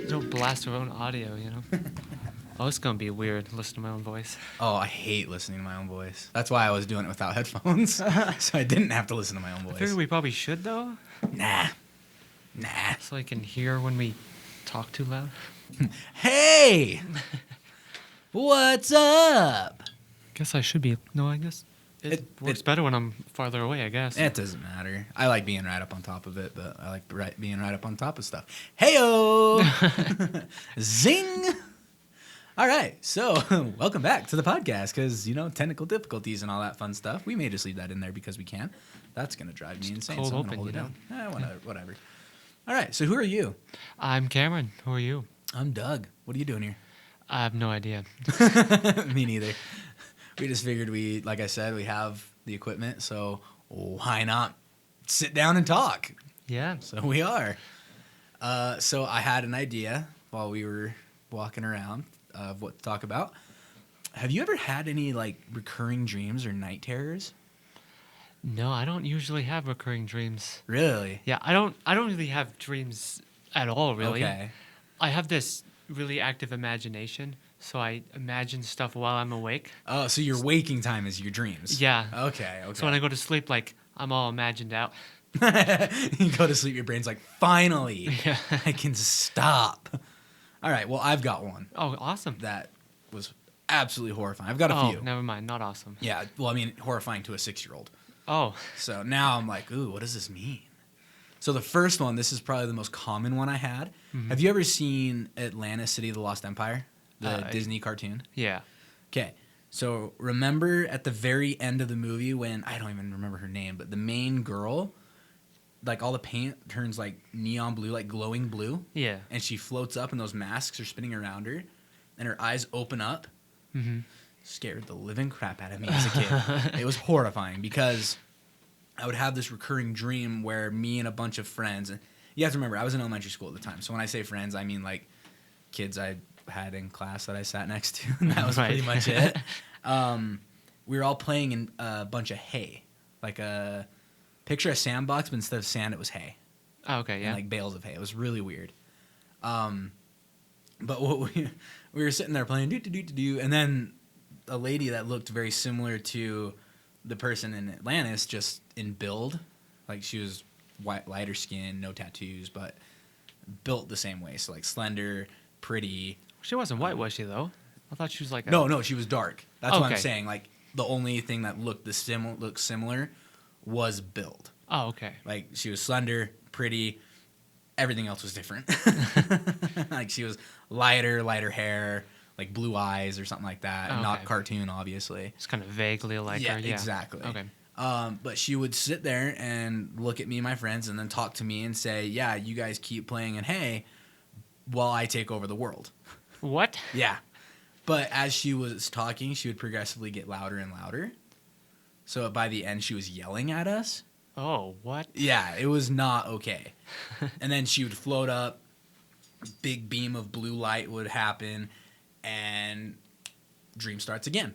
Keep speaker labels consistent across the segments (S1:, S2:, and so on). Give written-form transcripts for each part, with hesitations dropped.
S1: Don't blast our own audio, you know? Oh, it's gonna be weird. Listen to my own voice.
S2: Oh, I hate listening to my own voice. That's why I was doing it without headphones, so I didn't have to listen to my own
S1: I
S2: voice.
S1: figured we probably should, though.
S2: Nah.
S1: So I can hear when we talk too loud.
S2: Hey! What's up?
S1: Guess I should be. No, I guess it works better when I'm farther away, I guess.
S2: It doesn't matter. I like being right up on top of it, but I like being right up on top of stuff. Heyo! Zing! All right, so welcome back to the podcast because, technical difficulties and all that fun stuff. We may just leave that in there because we can. That's going to drive me insane,
S1: cold
S2: so I'm going to
S1: open,
S2: hold it down. Whatever. All right, so who are you?
S1: I'm Cameron. Who are you?
S2: I'm Doug. What are you doing here?
S1: I have no idea.
S2: Me neither. We just figured like I said, we have the equipment, so why not sit down and talk?
S1: Yeah.
S2: So we are. So I had an idea while we were walking around of what to talk about. Have you ever had any recurring dreams or night terrors?
S1: No, I don't usually have recurring dreams.
S2: Really?
S1: Yeah, I don't really have dreams at all, really.
S2: Okay.
S1: I have this really active imagination, so I imagine stuff while I'm awake.
S2: Oh, so your waking time is your dreams?
S1: Yeah.
S2: Okay.
S1: So when I go to sleep, I'm all imagined out.
S2: You go to sleep, your brain's like, finally,
S1: Yeah.
S2: I can stop. All right, well, I've got one
S1: Oh, awesome.
S2: that was absolutely horrifying. I've got a few.
S1: Never mind. Not awesome.
S2: Yeah, well, I mean, horrifying to a 6-year-old.
S1: Oh.
S2: So now I'm like, ooh, what does this mean? So the first one, this is probably the most common one I had.
S1: Mm-hmm.
S2: Have you ever seen Atlantis, City of the Lost Empire, the Disney cartoon?
S1: Yeah.
S2: Okay, so remember at the very end of the movie when, I don't even remember her name, but the main girl, all the paint turns neon blue, glowing blue.
S1: Yeah.
S2: And she floats up and those masks are spinning around her and her eyes open up.
S1: Mm-hmm.
S2: Scared the living crap out of me as a kid. It was horrifying because I would have this recurring dream where me and a bunch of friends, and you have to remember, I was in elementary school at the time. So when I say friends, I mean kids I had in class that I sat next to. And that was pretty much it. We were all playing in a bunch of hay, picture a sandbox, but instead of sand, it was hay.
S1: Oh, okay, yeah.
S2: And bales of hay. It was really weird. But what we were sitting there playing do, and then a lady that looked very similar to the person in Atlantis, just in build, she was lighter skin, no tattoos, but built the same way. So slender, pretty.
S1: She wasn't white, was she, though? I thought she was
S2: No, she was dark. That's what I'm
S1: Okay.
S2: saying. The only thing that looked similar was build.
S1: Oh, okay.
S2: She was slender, pretty. Everything else was different. She was lighter hair, blue eyes or something like that.
S1: Oh,
S2: Not
S1: okay.
S2: cartoon, obviously.
S1: It's kind of vaguely like her. Yeah,
S2: exactly.
S1: Okay.
S2: But she would sit there and look at me and my friends and then talk to me and say, yeah, you guys keep playing in hay while I take over the world.
S1: What?
S2: Yeah. But as she was talking, she would progressively get louder and louder. So by the end, she was yelling at us.
S1: Oh, what?
S2: Yeah, it was not okay. And then she would float up, big beam of blue light would happen, and dream starts again.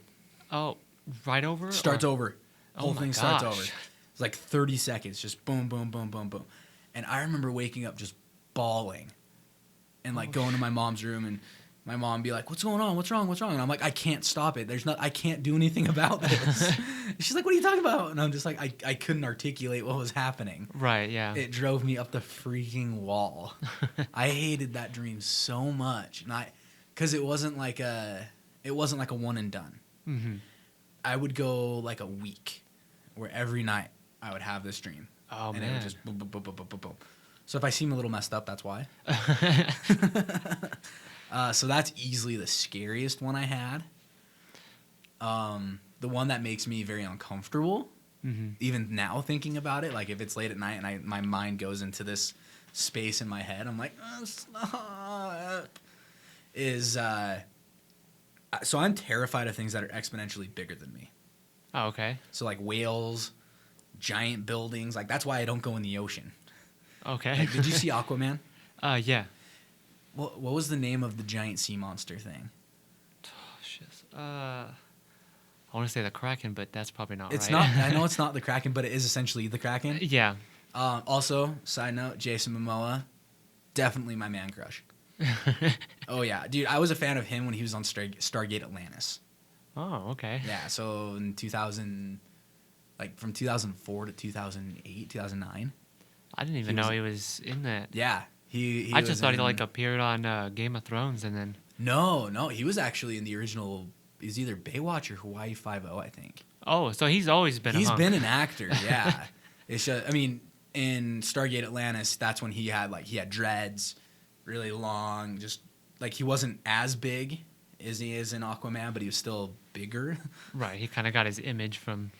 S1: Oh, right over?
S2: Starts over.
S1: Oh
S2: Whole
S1: my
S2: thing starts
S1: gosh.
S2: over. It's 30 seconds, just boom, boom, boom, boom, boom. And I remember waking up just bawling and going to my mom's room and my mom be like, what's going on? What's wrong? What's wrong? And I'm like, I can't stop it. I can't do anything about this. She's like, what are you talking about? And I'm just like, I couldn't articulate what was happening.
S1: Right, yeah.
S2: It drove me up the freaking wall. I hated that dream so much. And because it wasn't like a one and done.
S1: Mm-hmm.
S2: I would go a week where every night I would have this dream.
S1: Oh,
S2: and
S1: man.
S2: it would just boom, boom, boom, boom, boom, boom, boom. So if I seem a little messed up, that's why. So that's easily the scariest one I had. The one that makes me very uncomfortable, even now thinking about it, if it's late at night and my mind goes into this space in my head, I'm like, oh, stop. So I'm terrified of things that are exponentially bigger than me.
S1: Oh, okay.
S2: So whales, giant buildings, that's why I don't go in the ocean.
S1: Okay.
S2: Did you see Aquaman?
S1: Yeah.
S2: What was the name of the giant sea monster thing?
S1: Oh, shit. I want to say the Kraken, but that's probably not
S2: It's
S1: right.
S2: not. I know it's not the Kraken, but it is essentially the Kraken.
S1: Yeah.
S2: Also, side note, Jason Momoa, definitely my man crush. Oh yeah, dude, I was a fan of him when he was on Stargate Atlantis.
S1: Oh, okay.
S2: Yeah, so in 2000, like from 2004 to 2008, 2009.
S1: I didn't
S2: He
S1: even
S2: was
S1: know he was in that.
S2: Yeah, he
S1: I
S2: was
S1: just thought he
S2: in.
S1: like appeared on Game of Thrones and then.
S2: No, he was actually in the original. He was either Baywatch or Hawaii Five O, I think.
S1: Oh, so he's always been a
S2: He's
S1: hunk.
S2: been an actor, yeah. It's just, I mean, in Stargate Atlantis, that's when he had dreads, really long, just like he wasn't as big as he is in Aquaman, but he was still bigger.
S1: Right. He kind of got his image from.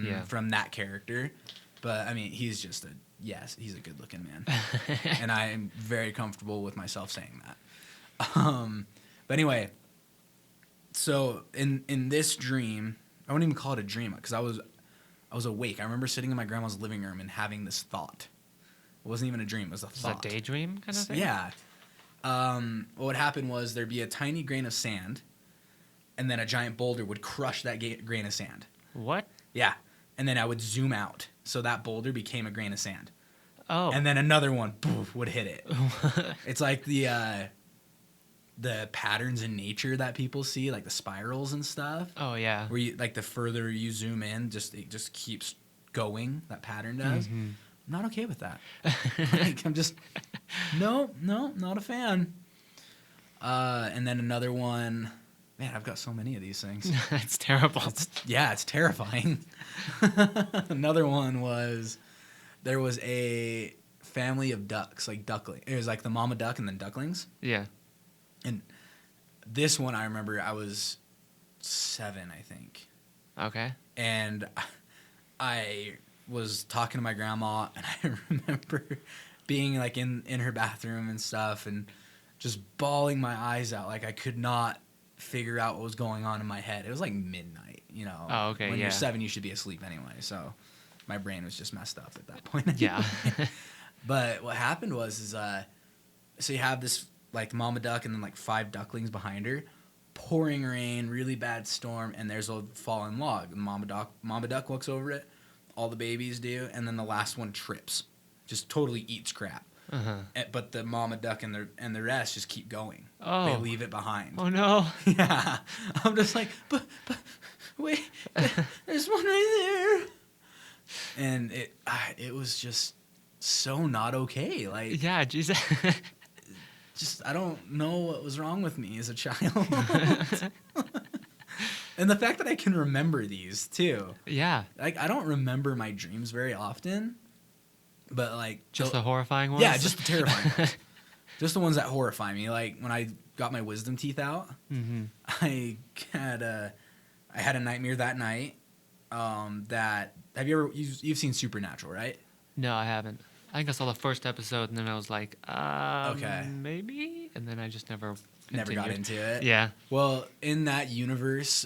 S1: Yeah.
S2: From that character. But I mean, he's just he's a good looking man. And I am very comfortable with myself saying that. But anyway, so in this dream, I wouldn't even call it a dream because I was awake. I remember sitting in my grandma's living room and having this thought. It wasn't even a dream, it was a
S1: Is
S2: thought.
S1: that daydream kind of thing?
S2: Yeah. What would happen was there'd be a tiny grain of sand, and then a giant boulder would crush that grain of sand.
S1: What?
S2: Yeah. And then I would zoom out, so that boulder became a grain of sand.
S1: Oh.
S2: And then another one poof, would hit it. It's like the patterns in nature that people see, like the spirals and stuff.
S1: Oh yeah.
S2: Where you like the further you zoom in, it just keeps going. That pattern does.
S1: Mm-hmm.
S2: I'm not okay with that. Like, I'm just no, not a fan. And then another one. Man, I've got so many of these things.
S1: It's terrible.
S2: It's terrifying. Another one was there was a family of ducks, like duckling. It was like the mama duck and then ducklings.
S1: Yeah.
S2: And this one I remember I was 7, I think.
S1: Okay.
S2: And I was talking to my grandma, and I remember being like in her bathroom and stuff and just bawling my eyes out. Like I could not figure out what was going on in my head. It was like midnight, you know.
S1: Oh, okay,
S2: When
S1: yeah.
S2: you're 7, you should be asleep anyway. So my brain was just messed up at that point.
S1: Yeah.
S2: But what happened was so you have this like mama duck and then like 5 ducklings behind her, pouring rain, really bad storm, and there's a fallen log. The mama duck looks over it, all the babies do, and then the last one trips, just totally eats crap.
S1: Uh-huh.
S2: But the mama duck and the rest just keep going.
S1: Oh.
S2: They leave it behind.
S1: Oh no.
S2: Yeah, I'm just like, but wait, there's one right there, and it was just so not okay. Like,
S1: Yeah, Jesus.
S2: just I don't know what was wrong with me as a child. And the fact that I can remember these too.
S1: Yeah.
S2: Like I don't remember my dreams very often, but like
S1: Just the horrifying ones?
S2: Yeah, just the terrifying ones. Just the ones that horrify me. Like when I got my wisdom teeth out,
S1: Mm-hmm.
S2: I had a nightmare that night. That have you ever you've seen Supernatural, right?
S1: No, I haven't. I think I saw the first episode and then I was like,
S2: Okay.
S1: maybe? And then I just never
S2: Never got
S1: continued.
S2: into it.
S1: Yeah.
S2: Well, in that universe,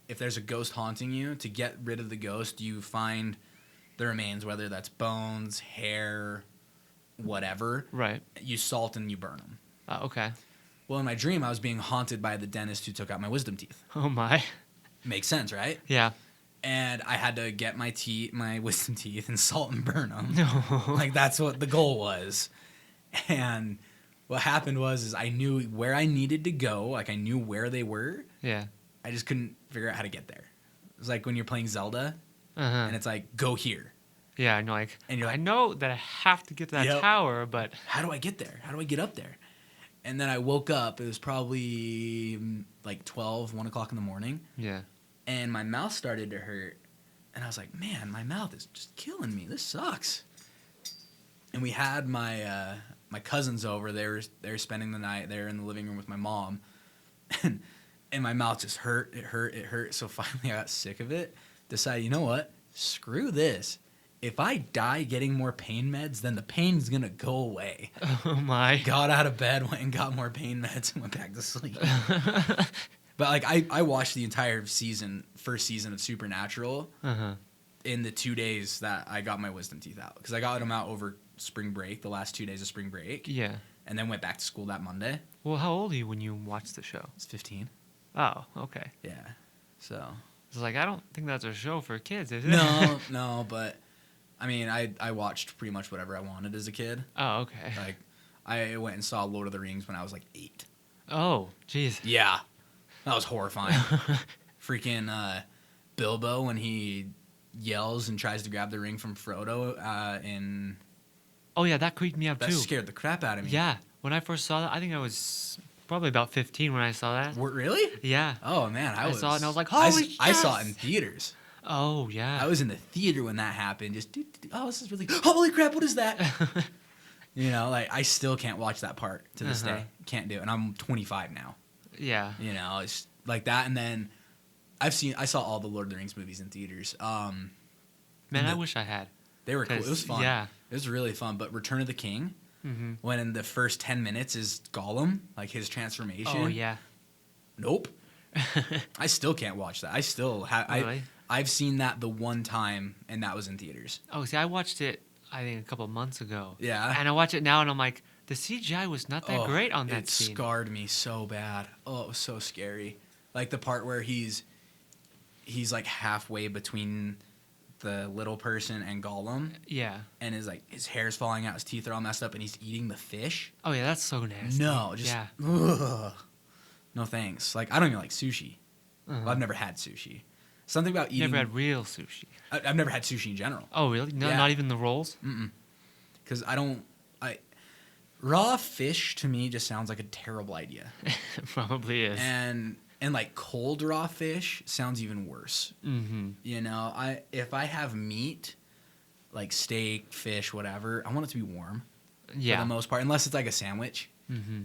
S2: if there's a ghost haunting you, to get rid of the ghost, you find the remains, whether that's bones, hair, whatever.
S1: Right.
S2: You salt and you burn them.
S1: Okay.
S2: Well, in my dream, I was being haunted by the dentist who took out my wisdom teeth.
S1: Oh my.
S2: Makes sense, right?
S1: Yeah.
S2: And I had to get my wisdom teeth, and salt and burn them.
S1: No.
S2: Like that's what the goal was. And what happened was I knew where I needed to go. Like I knew where they were.
S1: Yeah.
S2: I just couldn't figure out how to get there. It was like when you're playing Zelda,
S1: Uh-huh.
S2: and it's like go here.
S1: Yeah, and like,
S2: And you're like,
S1: I know that I have to get to that
S2: Yep.
S1: tower, but
S2: how do I get there? How do I get up there? And then I woke up. It was probably like 1 o'clock in the morning.
S1: yeah.
S2: And my mouth started to hurt. And I was like, man, my mouth is just killing me. This sucks. And we had my my cousins over. They were spending the night there in the living room with my mom. And my mouth just hurt. It hurt. So finally I got sick of it. Decided, you know what? Screw this. If I die getting more pain meds, then the pain's going to go away.
S1: Oh my.
S2: Got out of bed, went and got more pain meds, and went back to sleep. But like I watched the entire first season of Supernatural
S1: Uh-huh.
S2: in the 2 days that I got my wisdom teeth out, because I got them out over spring break, the last 2 days of spring break,
S1: Yeah.
S2: and then went back to school that Monday.
S1: Well, how old are you when you watched the show?
S2: It's 15.
S1: Oh, okay.
S2: Yeah. So
S1: It's like, I don't think that's a show for kids, is it?
S2: no, but I mean, I watched pretty much whatever I wanted as a kid.
S1: Oh, okay.
S2: Like I went and saw Lord of the Rings when I was like 8.
S1: Oh, jeez.
S2: Yeah, that was horrifying. Freaking Bilbo when he yells and tries to grab the ring from Frodo, and
S1: Oh yeah, that creeped me out
S2: that
S1: too.
S2: scared the crap out of me.
S1: Yeah, when I first saw that, I think I was probably about 15 when I saw that.
S2: Really?
S1: Yeah.
S2: Oh man,
S1: I saw it and I was like,
S2: I
S1: "Holy
S2: I saw it
S1: yes!"
S2: in theaters.
S1: Oh yeah.
S2: I was in the theater when that happened. Just oh, this is really holy crap! What is that? You know, like I still can't watch that part to this
S1: Uh-huh.
S2: day. Can't do it. And I'm 25 now.
S1: Yeah.
S2: You know, it's like that. And then I saw all the Lord of the Rings movies in theaters.
S1: Man,
S2: and
S1: I wish I had.
S2: they were cool. It
S1: 'Cause,
S2: was fun.
S1: yeah.
S2: It was really fun. But Return of the King,
S1: Mm-hmm.
S2: when in the first 10 minutes is Gollum, like his transformation.
S1: Oh yeah.
S2: Nope. I still can't watch that. I still have.
S1: Really?
S2: I've seen that the one time, and that was in theaters.
S1: Oh, see, I watched it, I think, a couple months ago.
S2: Yeah.
S1: And I watch it now, and I'm like, the CGI was not that great on that
S2: it
S1: scene.
S2: scarred me so bad. Oh, it was so scary. Like the part where he's like halfway between the little person and Gollum,
S1: Yeah.
S2: and his hair's falling out, his teeth are all messed up, and he's eating the fish.
S1: Oh yeah, that's so nasty.
S2: No, just
S1: yeah.
S2: ugh. No thanks. Like I don't even like sushi.
S1: Uh-huh.
S2: Well, I've never had sushi. Something about eating.
S1: Never had real sushi.
S2: I've never had sushi in general.
S1: Oh really? No,
S2: Yeah.
S1: not even the rolls.
S2: Because raw fish to me just sounds like a terrible idea.
S1: Probably is.
S2: And like cold raw fish sounds even worse.
S1: Mm-hmm.
S2: You know, if I have meat, like steak, fish, whatever, I want it to be warm
S1: Yeah.
S2: for the most part, unless it's like a sandwich.
S1: Mm-hmm.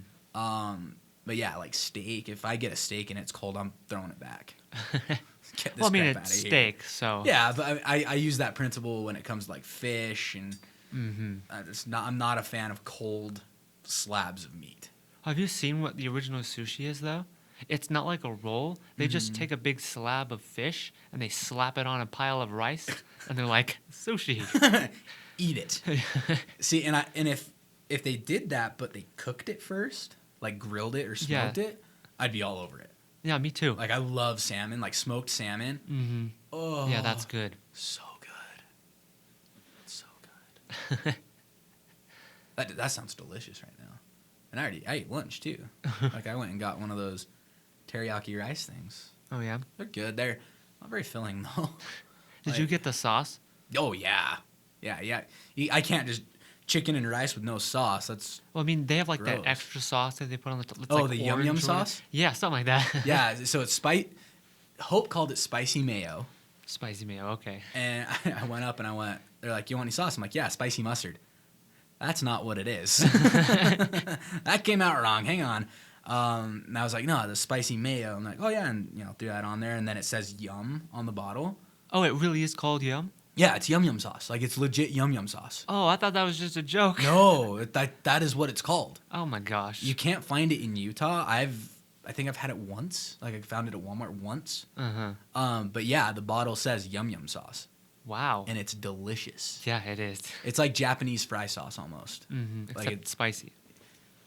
S2: But yeah, like steak. If I get a steak and it's cold, I'm throwing it back. Get this
S1: Well, I mean,
S2: crap
S1: it's
S2: outta here.
S1: steak, so.
S2: Yeah, but I use that principle when it comes to like fish, and
S1: Mm-hmm.
S2: I'm not a fan of cold slabs of meat.
S1: Have you seen what the original sushi is, though? It's not like a roll. They just take a big slab of fish and they slap it on a pile of rice, and they're like, sushi.
S2: Eat it. See, and if they did that, but they cooked it first, like grilled it or smoked it, I'd be all over it.
S1: Yeah, me too.
S2: Like I love salmon, like smoked salmon.
S1: Mm-hmm.
S2: Oh,
S1: Yeah, that's good.
S2: so good. So good. That sounds delicious right now. And I ate lunch too. Like I went and got one of those teriyaki rice things.
S1: Oh, yeah?
S2: They're good. They're not very filling though.
S1: Did you get the sauce?
S2: Oh yeah, yeah. I can't just chicken and rice with no sauce. That's
S1: Well, I mean, they have like
S2: Gross.
S1: that extra sauce that they put on the top. It's
S2: Oh,
S1: like
S2: the yum
S1: orange
S2: yum
S1: or whatever.
S2: sauce?
S1: Yeah, something like that.
S2: yeah. So it's Hope called it spicy mayo,
S1: Spicy mayo, okay.
S2: and I went up and I went. They're like, "You want any sauce?" I'm like, "Yeah, spicy mustard." That's not what it is. That came out wrong. Hang on. And I was like, "No, the spicy mayo." I'm like, "Oh yeah," and threw that on there, and then it says "yum" on the bottle.
S1: Oh, it really is called yum?
S2: Yeah, it's yum yum sauce. Like it's legit yum yum sauce.
S1: Oh, I thought that was just a joke.
S2: No, that is what it's called.
S1: Oh, my gosh.
S2: You can't find it in Utah. I think I've had it once. Like I found it at Walmart once.
S1: Uh-huh.
S2: But yeah, the bottle says yum yum sauce,
S1: Wow.
S2: and it's delicious.
S1: Yeah, it is.
S2: It's like Japanese fry sauce almost.
S1: Mm-hmm.
S2: Like
S1: Except
S2: it's
S1: spicy.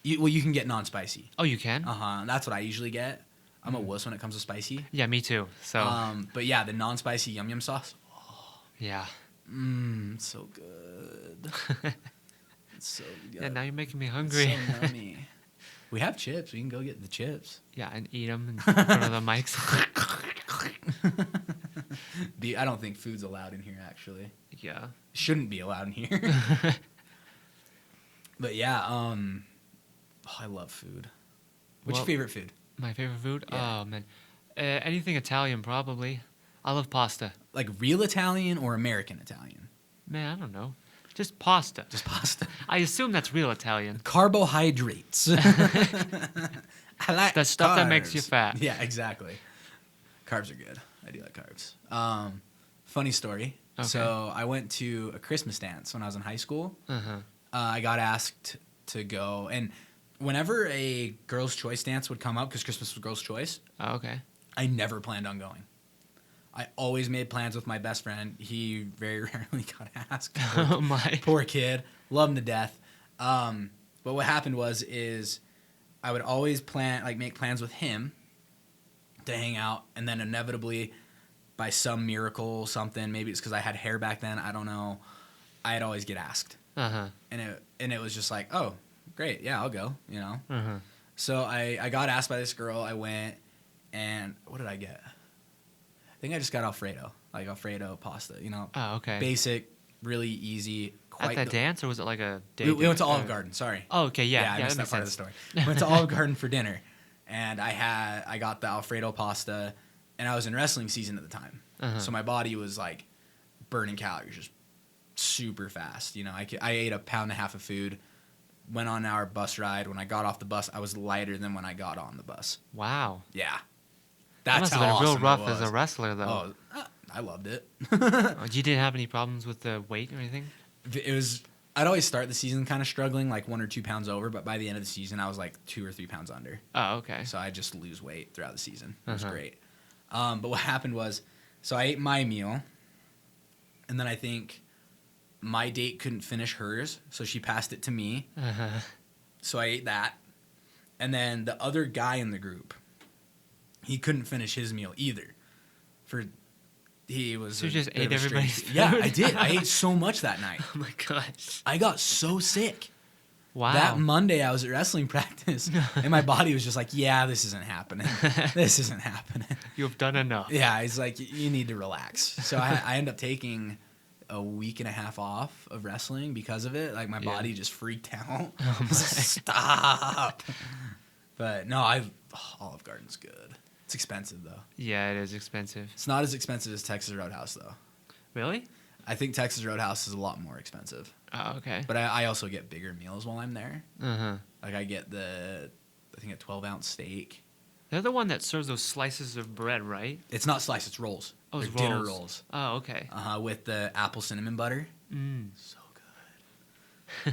S2: you can get non-spicy.
S1: Oh, you can?
S2: That's what I usually get. I'm a wuss when it comes to spicy.
S1: Yeah, me too. So,
S2: But yeah, the non-spicy yum yum sauce.
S1: yeah.
S2: It's so good. It's so good.
S1: Yeah, now you're making me
S2: It's
S1: hungry.
S2: so yummy. We have chips. We can go get the chips.
S1: Yeah, and eat them in front of the mics.
S2: I don't think food's allowed in here, actually.
S1: Yeah.
S2: Shouldn't be allowed in here. But yeah, I love food. What's
S1: Well-
S2: your favorite food?
S1: My favorite food?
S2: Yeah.
S1: Oh, man. Anything Italian, probably. I love pasta.
S2: Like real Italian or American Italian?
S1: Man, I don't know. Just pasta.
S2: Just pasta.
S1: I assume that's real Italian.
S2: Carbohydrates. I like
S1: The stuff that makes you
S2: carbs.
S1: fat.
S2: Yeah, exactly. Carbs are good. I do like carbs. Funny story.
S1: Okay.
S2: So I went to a Christmas dance when I was in high school.
S1: Uh-huh.
S2: I got asked to go, and whenever a girls' choice dance would come up, because Christmas was girls' choice,
S1: Oh, okay.
S2: I never planned on going. I always made plans with my best friend. He very rarely got asked.
S1: Oh, my.
S2: Poor kid. Love him to death. But what happened is I would always make plans with him to hang out, and then inevitably, by some miracle, something, maybe it's because I had hair back then, I don't know, I'd always get asked.
S1: Uh-huh.
S2: And it was just like, oh, great. Yeah, I'll go,
S1: Uh-huh.
S2: So I got asked by this girl. I went, and what did I get? I think I just got Alfredo, like Alfredo pasta,
S1: Oh, okay.
S2: basic, really easy.
S1: At the dance, or was it like a day?
S2: We went to
S1: dinner?
S2: Olive Garden, sorry.
S1: Oh, okay, yeah.
S2: I
S1: Yeah,
S2: missed
S1: that
S2: that part of
S1: makes
S2: the
S1: sense.
S2: story. Went to Olive Garden for dinner, and I got the Alfredo pasta, and I was in wrestling season at the time.
S1: Uh-huh.
S2: So my body was like burning calories just super fast. I ate 1.5 pounds of food, went on our bus ride. When I got off the bus, I was lighter than when I got on the bus.
S1: Wow.
S2: Yeah.
S1: That
S2: That's
S1: must
S2: how
S1: have been real
S2: awesome
S1: rough
S2: it was.
S1: as a wrestler, though.
S2: Oh, I loved it.
S1: Oh, you didn't have any problems with the weight or anything?
S2: I'd always start the season kind of struggling, like 1 or 2 pounds over, but by the end of the season, I was like 2 or 3 pounds under.
S1: Oh, okay.
S2: So I just lose weight throughout the season. It was
S1: Uh-huh.
S2: great. But what happened was, so I ate my meal, and then I think my date couldn't finish hers, so she passed it to me.
S1: Uh-huh.
S2: So I ate that. And then the other guy in the group, he couldn't finish his meal either. He was
S1: So you
S2: a
S1: just
S2: bit
S1: ate
S2: of a strange-
S1: everybody's food?
S2: Yeah, I did. I ate so much that night.
S1: Oh my gosh.
S2: I got so sick.
S1: Wow.
S2: That Monday, I was at wrestling practice, and my body was just like, yeah, this isn't happening. This isn't happening.
S1: You've done enough.
S2: Yeah, he's like, you need to relax. So I ended up taking a week and a half off of wrestling because of it. Like, my
S1: Yeah.
S2: body just freaked out.
S1: Oh my.
S2: Stop. But no, Olive Garden's good. It's expensive, though.
S1: Yeah, it is expensive.
S2: It's not as expensive as Texas Roadhouse, though.
S1: Really?
S2: I think Texas Roadhouse is a lot more expensive.
S1: Oh, okay.
S2: But I also get bigger meals while I'm there.
S1: Uh-huh.
S2: Like, I get a 12-ounce steak.
S1: They're the one that serves those slices of bread, right?
S2: It's not sliced, it's rolls.
S1: Oh,
S2: They're
S1: it's
S2: dinner
S1: rolls.
S2: rolls.
S1: Oh, okay.
S2: With the apple cinnamon butter.
S1: Mm.
S2: So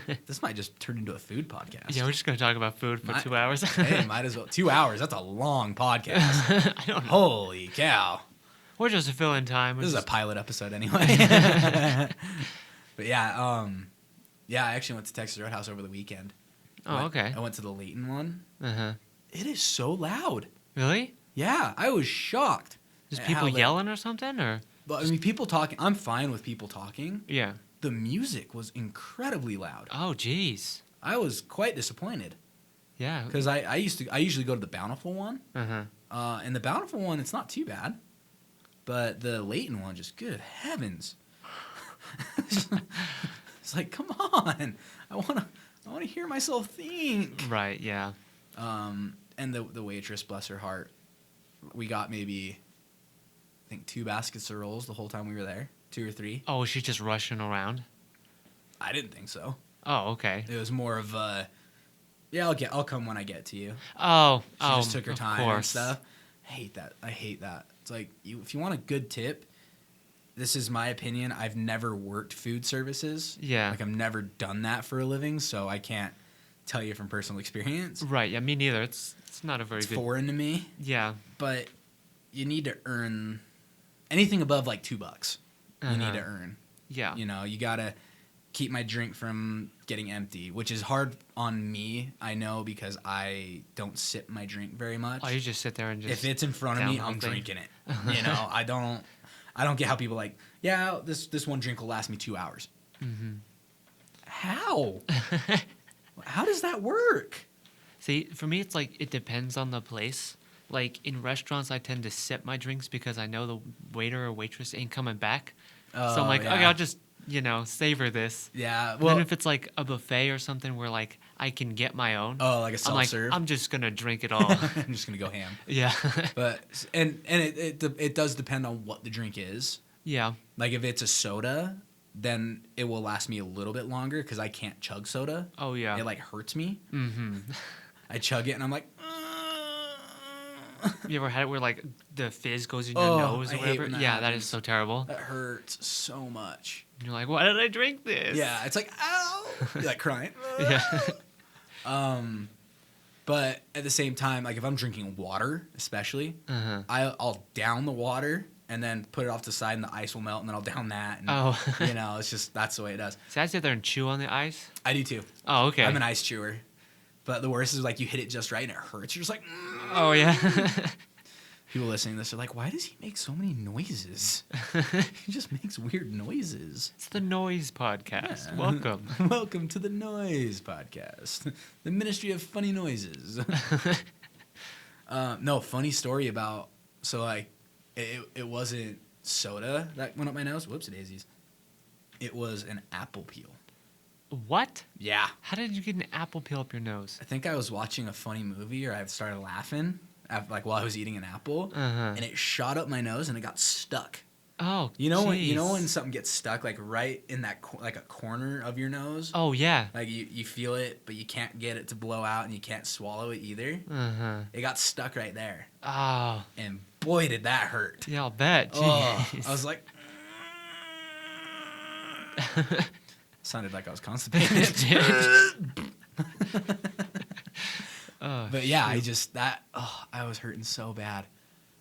S2: good. This might just turn into a food podcast.
S1: Yeah, we're just going to talk about food for 2 hours.
S2: Hey, might as well. 2 hours. That's a long podcast.
S1: I don't know.
S2: Holy cow.
S1: We're just a fill in time.
S2: This is a pilot episode anyway. But yeah, I actually went to Texas Roadhouse over the weekend.
S1: Oh, okay.
S2: I went to the Layton one.
S1: Uh-huh.
S2: It is so loud.
S1: Really?
S2: Yeah, I was shocked.
S1: Just
S2: at
S1: people
S2: how
S1: yelling or something? Or
S2: But I mean, people talking. I'm fine with people talking.
S1: Yeah.
S2: The music was incredibly loud.
S1: Oh, jeez.
S2: I was quite disappointed
S1: Yeah.
S2: because I usually go to the Bountiful one.
S1: Uh-huh.
S2: And the Bountiful one, it's not too bad. But the Layton one, just good heavens. It's like, come on. I wanna hear myself think.
S1: Right, yeah.
S2: And the waitress, bless her heart, we got maybe, I think, 2 baskets of rolls the whole time we were there. 2 or 3.
S1: Oh, she's just rushing around?
S2: I didn't think so.
S1: Oh, okay.
S2: It was more of a, yeah, I'll come when I get to you.
S1: Oh,
S2: She just took her
S1: of
S2: time and
S1: course.
S2: stuff. I hate that. It's like, if you want a good tip, this is my opinion. I've never worked food services.
S1: Yeah.
S2: Like, I've never done that for a living, so I can't tell you from personal experience.
S1: Right, yeah, me neither. It's not a very
S2: It's
S1: good...
S2: foreign to me,
S1: Yeah.
S2: but you need to earn anything above like $2. You need
S1: Uh-huh.
S2: to earn.
S1: Yeah.
S2: You gotta keep my drink from getting empty, which is hard on me. I know because I don't sip my drink very much.
S1: Oh, you just sit there and just...
S2: If it's in front of
S1: down
S2: me,
S1: the
S2: I'm
S1: whole thing.
S2: drinking it. I don't get how people like, yeah, this one drink will last me 2 hours.
S1: Mm-hmm.
S2: How? How does that work?
S1: See, for me, it's like it depends on the place. Like in restaurants, I tend to sip my drinks because I know the waiter or waitress ain't coming back. So I'm like, okay, I'll just, savor this.
S2: Yeah.
S1: Well,
S2: Well,
S1: then if it's like a buffet or something where like I can get my own,
S2: like a
S1: I'm like,
S2: self-serve.
S1: I'm just gonna drink it all.
S2: I'm just gonna go ham.
S1: Yeah.
S2: But and it does depend on what the drink is.
S1: Yeah.
S2: Like if it's a soda, then it will last me a little bit longer because I can't chug soda.
S1: Oh yeah.
S2: It like hurts me.
S1: Mm-hmm.
S2: I chug it and I'm like.
S1: You ever had it where like the fizz goes in your nose
S2: I
S1: or
S2: hate
S1: whatever?
S2: when that
S1: Yeah, that
S2: happens.
S1: is so terrible.
S2: That hurts so much.
S1: And you're like, why did I drink this?
S2: Yeah, it's like ow, you're like crying.
S1: Yeah.
S2: But at the same time, like if I'm drinking water, especially,
S1: Uh-huh.
S2: I'll down the water and then put it off to the side, and the ice will melt, and then I'll down that. And,
S1: Oh.
S2: it's just that's the way it does.
S1: So I sit there and chew on the ice.
S2: I do too.
S1: Oh, okay.
S2: I'm an ice chewer. But the worst is like you hit it just right and it hurts. You're just like,
S1: Oh yeah.
S2: People listening to this are like, why does he make so many noises? He just makes weird noises.
S1: It's the Noise Podcast.
S2: Yeah.
S1: Welcome.
S2: Welcome to the Noise Podcast, the Ministry of Funny Noises. No, funny story about, so like, it wasn't soda that went up my nose. Whoops, daisies. It was an apple peel.
S1: What?
S2: Yeah.
S1: How did you get an apple peel up your nose?
S2: I think I was watching a funny movie, or I started laughing like while I was eating an apple, and it shot up my nose and it got stuck.
S1: Oh,
S2: you know when something gets stuck like right in that like a corner of your nose?
S1: Oh yeah.
S2: Like you feel it, but you can't get it to blow out, and you can't swallow it either. It got stuck right there.
S1: Oh.
S2: And boy, did that hurt.
S1: Yeah, I'll bet.
S2: Oh, I was like, sounded like I was constipated. But yeah, I was hurting so bad.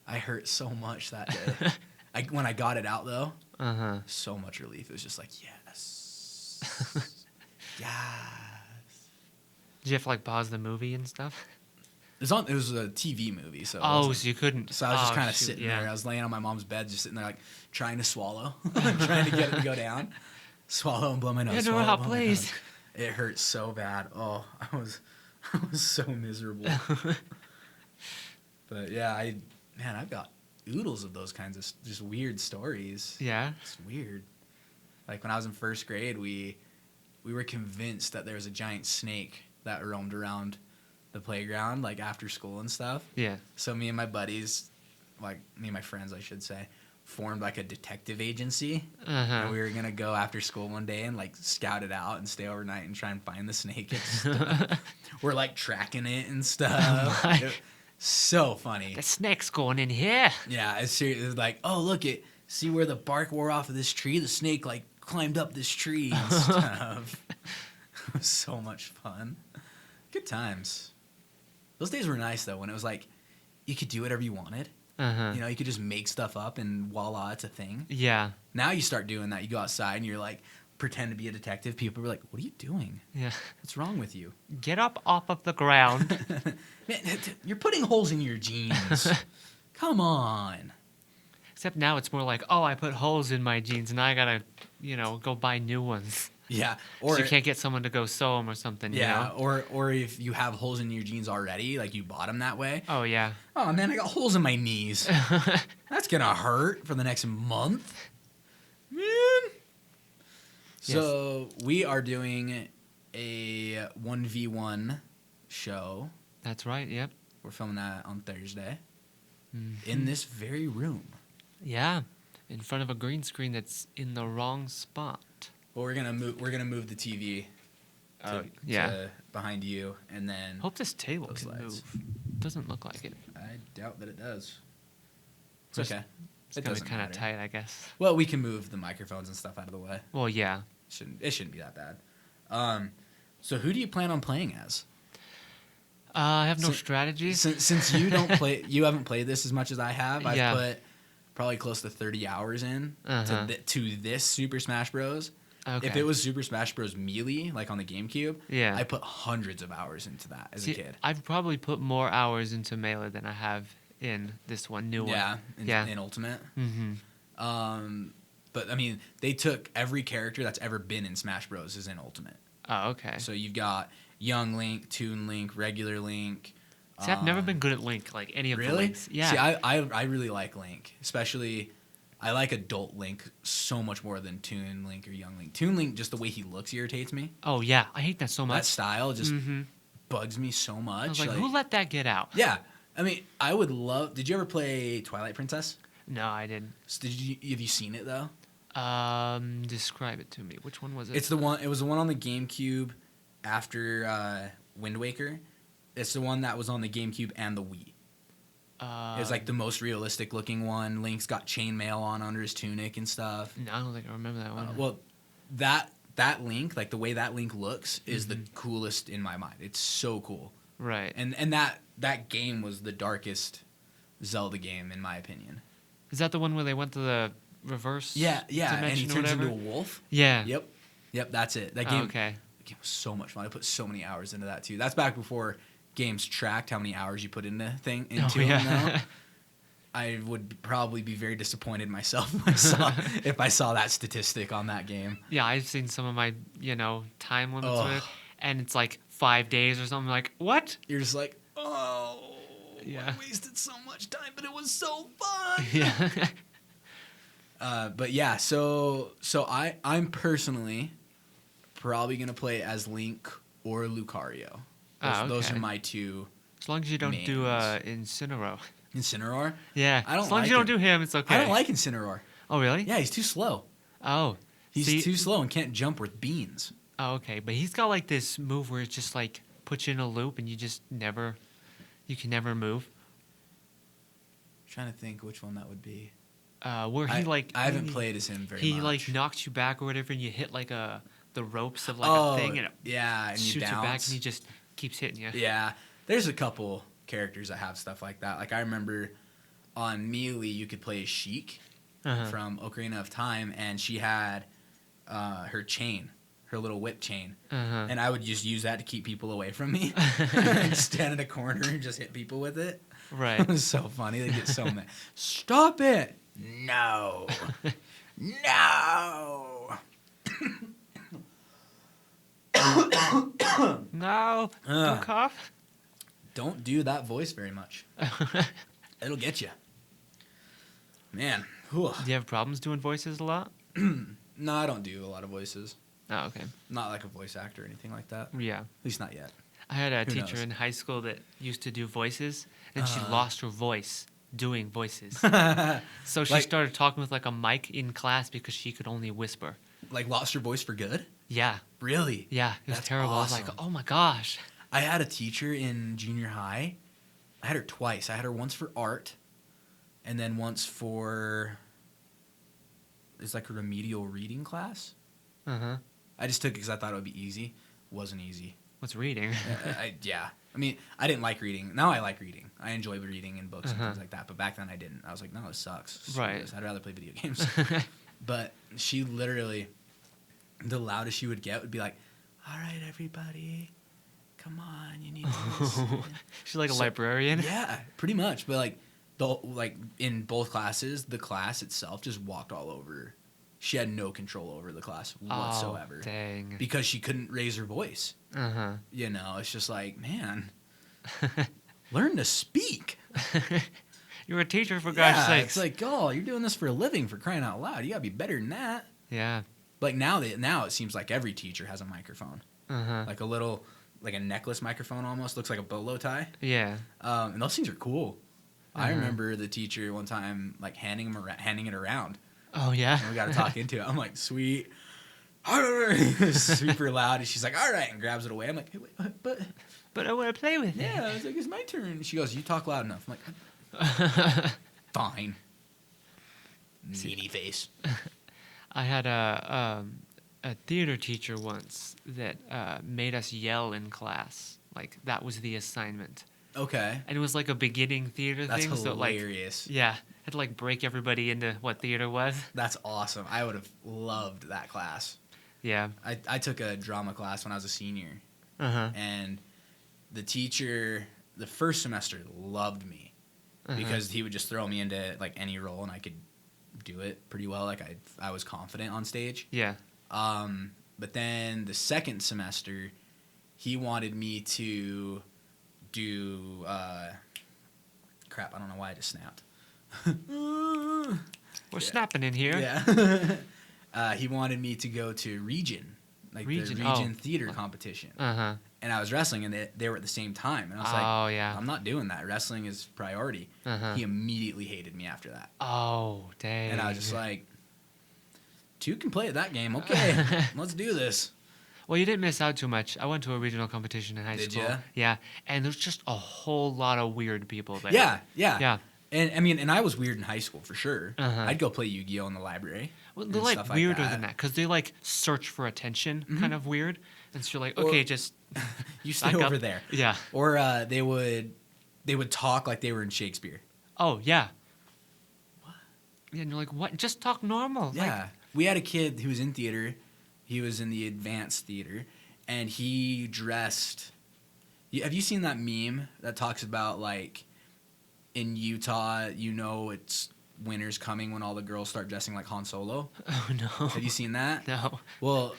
S2: I hurt so much that day. When I got it out though, so much relief. It was just like, yes, yes.
S1: Did you have to like pause the movie and stuff?
S2: It was a TV movie, so
S1: so you couldn't.
S2: So I was just kind of sitting there. I was laying on my mom's bed, just sitting there like trying to swallow, trying to get it to go down, swallow and blow my nose.
S1: No, please.
S2: It hurt so bad. Oh, I was so miserable. But yeah, I've got oodles of those kinds of just weird stories.
S1: Yeah,
S2: it's weird. Like when I was in first grade, we were convinced that there was a giant snake that roamed around the playground, like after school and stuff.
S1: Yeah.
S2: So me and my buddies, like me and my friends, I should say, formed like a detective agency. And we were gonna go after school one day and like scout it out and stay overnight and try and find the snake and stuff. We're like tracking it and stuff. So funny.
S1: The snake's going in here.
S2: Yeah, it's like, oh look, see where the bark wore off of this tree? The snake like climbed up this tree and stuff. It was so much fun. Good times. Those days were nice though, when it was like you could do whatever you wanted. You know, you could just make stuff up and voila, it's a thing.
S1: Yeah.
S2: Now you start doing that. You go outside and you're like, pretend to be a detective. People are like, what are you doing?
S1: Yeah.
S2: What's wrong with you?
S1: Get up off of the ground.
S2: Man, you're putting holes in your jeans. Come on.
S1: Except now it's more like, oh, I put holes in my jeans and I gotta, go buy new ones.
S2: Yeah,
S1: or you can't get someone to go sew them or something.
S2: Yeah, or if you have holes in your jeans already, like you bought them that way.
S1: Oh yeah.
S2: Oh man, I got holes in my knees. That's gonna hurt for the next month, man. So we are doing a 1v1 show.
S1: That's right. Yep.
S2: We're filming that on Thursday in this very room.
S1: Yeah, in front of a green screen that's in the wrong spot.
S2: Well, we're gonna move the TV to behind you, and then
S1: hope this table can move. Doesn't look like it.
S2: I doubt that it does. It's okay.
S1: It's gonna be kind of tight, I guess.
S2: Well, we can move the microphones and stuff out of the way.
S1: Well, yeah.
S2: It shouldn't be that bad. So who do you plan on playing as?
S1: I have no strategies.
S2: Since you don't play, you haven't played this as much as I have. I've put probably close to 30 hours in to this Super Smash Bros. Okay. If it was Super Smash Bros. Melee, like on the GameCube, I put hundreds of hours into that as a kid.
S1: I've probably put more hours into Melee than I have in this new one.
S2: In Ultimate. But I mean, they took every character that's ever been in Smash Bros. Is in Ultimate.
S1: Oh, okay.
S2: So you've got Young Link, Toon Link, regular Link.
S1: See, I've never been good at Link, like any of the Links. Yeah.
S2: See, I really like Link, especially I like adult Link so much more than Toon Link or Young Link. Toon Link, just the way he looks irritates me.
S1: Oh yeah, I hate that so much.
S2: That style just bugs me so much.
S1: I was like, who let that get out?
S2: Yeah, I mean, I would love. Did you ever play Twilight Princess?
S1: No, I didn't.
S2: So have you seen it though?
S1: Describe it to me. Which one was it?
S2: It's the one. It was the one on the GameCube after Wind Waker. It's the one that was on the GameCube and the Wii. It was like the most realistic looking one. Link's got chainmail on under his tunic and stuff.
S1: No, I don't think I remember that one.
S2: Well, that Link, like the way that Link looks, is the coolest in my mind. It's so cool.
S1: Right.
S2: And that game was the darkest Zelda game in my opinion.
S1: Is that the one where they went to the reverse?
S2: Yeah,
S1: dimension
S2: and he
S1: or
S2: turns
S1: whatever?
S2: into a wolf.
S1: Yeah.
S2: Yep, that's it. That game.
S1: Okay.
S2: That game was so much fun. I put so many hours into that too. That's back before games tracked how many hours you put into them. Now. I would probably be very disappointed myself if I saw that statistic on that game.
S1: Yeah, I've seen some of my, time limits with
S2: Oh,
S1: it, and it's like 5 days or something. Like, what?
S2: you're just like, oh,
S1: Yeah.
S2: I wasted so much time, but it was so fun.
S1: Yeah.
S2: But yeah, so I'm personally probably gonna play as Link or Lucario. Those are
S1: Okay.
S2: my two.
S1: As long as you don't do Incineroar.
S2: Incineroar?
S1: Yeah.
S2: I don't
S1: As long
S2: like
S1: as you don't
S2: him.
S1: do him, it's okay.
S2: I don't like Incineroar.
S1: Oh, really?
S2: Yeah, he's too slow.
S1: Oh.
S2: He's
S1: See,
S2: too slow and can't jump with beans.
S1: Oh, okay. But he's got like this move where it just like puts you in a loop and you can never move.
S2: Trying to think which one that would be.
S1: Where he
S2: I haven't played as him very much.
S1: He like knocks you back or whatever, and you hit like the ropes of like
S2: Oh,
S1: a thing, and it
S2: yeah, and you
S1: shoots you back,
S2: bounce.
S1: and he just keeps hitting you.
S2: Yeah, there's a couple characters that have stuff like that. Like I remember on Melee, you could play as Sheik from Ocarina of Time, and she had her chain, her little whip chain, and I would just use that to keep people away from me. Stand in a corner and just hit people with it.
S1: Right.
S2: It was so funny. They get so mad. Stop it! No, no.
S1: No. Don't cough.
S2: Don't do that voice very much. It'll get you. Man. Whew.
S1: Do you have problems doing voices a lot?
S2: No, I don't do a lot of voices.
S1: Oh, okay.
S2: Not like a voice actor or anything like that.
S1: Yeah.
S2: At least not yet.
S1: I had a
S2: Who
S1: teacher
S2: knows?
S1: in high school that used to do voices, and she lost her voice doing voices. So she
S2: Like-
S1: started talking with like a mic in class because she could only whisper.
S2: Like lost your voice for good?
S1: Yeah.
S2: Really?
S1: Yeah. It was
S2: That's
S1: terrible. I was
S2: awesome.
S1: like, oh my gosh.
S2: I had a teacher in junior high. I had her twice. I had her once for art, and then once for it's like a remedial reading class. I just took it because I thought it would be easy. Wasn't easy.
S1: What's reading?
S2: Yeah. I mean, I didn't like reading. Now I like reading. I enjoy reading and books and things like that. But back then I didn't. I was like, no, this sucks. Screw
S1: Right.
S2: this. I'd rather play video games. But she literally, the loudest she would get would be like, all right, everybody, come on, you need to listen.
S1: She's like a
S2: So-
S1: librarian.
S2: Yeah, pretty much. But like in both classes, the class itself just walked all over. She had no control over the class whatsoever.
S1: Oh, dang.
S2: Because she couldn't raise her voice.
S1: Uh-huh.
S2: You know, it's just like, man, learn to speak.
S1: You're a teacher, for gosh sakes.
S2: It's like, oh, you're doing this for a living, for crying out loud. You gotta be better than that.
S1: Yeah.
S2: Like now it seems like every teacher has a microphone,
S1: Uh-huh.
S2: like a necklace microphone almost. Looks like a bolo tie.
S1: Yeah.
S2: And those things are cool. I remember the teacher one time like handing it around.
S1: Oh, yeah?
S2: And we got to talk into it. I'm like, sweet. Super loud. And she's like, all right. And grabs it away. I'm like, hey, wait, but
S1: But I want to play with
S2: yeah, I was like, it's my turn. And she goes, you talk loud enough. I'm like,
S1: it.
S2: fine. Meaty face.
S1: I had a theater teacher once that made us yell in class. Like, that was the assignment.
S2: Okay.
S1: And it was like a beginning theater
S2: That's
S1: thing. So, like,
S2: hilarious.
S1: yeah. Had to, like, break everybody into what theater was.
S2: That's awesome. I would have loved that class.
S1: Yeah.
S2: I took a drama class when I was a senior.
S1: Uh-huh.
S2: And the teacher, the first semester, loved me. Because he would just throw me into like any role and I could do it pretty well. Like I was confident on stage.
S1: Yeah.
S2: But then the second semester, he wanted me to do crap. I don't know why I just snapped.
S1: We're snapping in here.
S2: Yeah. He wanted me to go to Region, like
S1: Region,
S2: the Region theater competition.
S1: Uh-huh.
S2: And I was wrestling, and they were at the same time. And I was like,
S1: Oh, yeah.
S2: I'm not doing that. Wrestling is priority.
S1: Uh-huh.
S2: He immediately hated me after that.
S1: Oh, dang.
S2: And I was just like, two can play at that game. Okay, let's do this.
S1: Well, you didn't miss out too much. I went to a regional competition in high
S2: Did
S1: school.
S2: ya?
S1: Yeah. And there's just a whole lot of weird people there.
S2: Yeah.
S1: Yeah.
S2: And I mean, and I was weird in high school for sure.
S1: Uh-huh.
S2: I'd go play Yu-Gi-Oh in the library.
S1: Well,
S2: and
S1: they're like
S2: stuff
S1: weirder
S2: that.
S1: than that because they like search for attention, kind of weird. And so you're like,
S2: Or-
S1: okay, just
S2: You stay
S1: back
S2: over
S1: up.
S2: there.
S1: Yeah.
S2: Or they would talk like they were in Shakespeare.
S1: Oh, yeah. What? Yeah, and you're like, what? Just talk normal.
S2: Yeah. We had a kid who was in theater. He was in the advanced theater. And he dressed... Have you seen that meme that talks about, like, in Utah, it's winter's coming when all the girls start dressing like Han Solo.
S1: Oh no.
S2: Have you seen that?
S1: No.
S2: Well,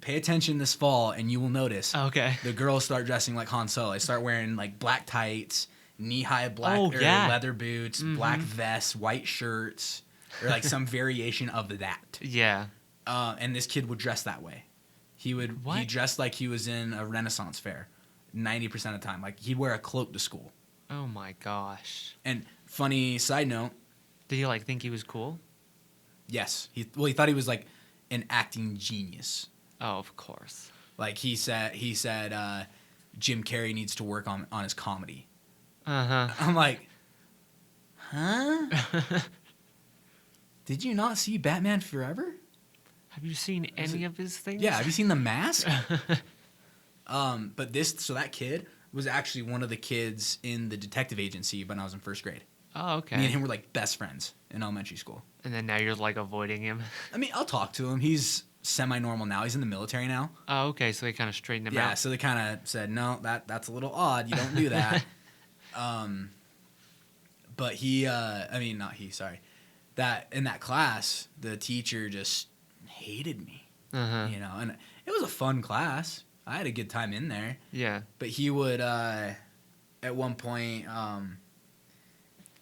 S2: pay attention this fall and you will notice
S1: Okay.
S2: the girls start dressing like Han Solo. They start wearing like black tights, knee-high black leather boots, black vests, white shirts, or like some variation of that.
S1: Yeah.
S2: And this kid would dress that way. He dressed like he was in a Renaissance fair 90% of the time. Like, he'd wear a cloak to school.
S1: Oh my gosh.
S2: And funny side note.
S1: Did you like think he was cool?
S2: Yes. He thought he was like an acting genius.
S1: Oh, of course.
S2: Like he said Jim Carrey needs to work on his comedy.
S1: Uh-huh.
S2: I'm like, huh? Did you not see Batman Forever?
S1: Have you seen any of his things?
S2: Yeah, have you seen The Mask? But that kid was actually one of the kids in the detective agency when I was in first grade.
S1: Oh, okay.
S2: Me and him were like best friends in elementary school.
S1: And then now you're like avoiding him.
S2: I mean, I'll talk to him. He's semi-normal now. He's in the military now.
S1: Oh, okay. So they kind of straightened him out.
S2: Yeah, so they kind of said, no, that's a little odd. You don't do that. But that in that class, the teacher just hated me.
S1: Uh-huh.
S2: And it was a fun class. I had a good time in there.
S1: Yeah.
S2: But he would, at one point,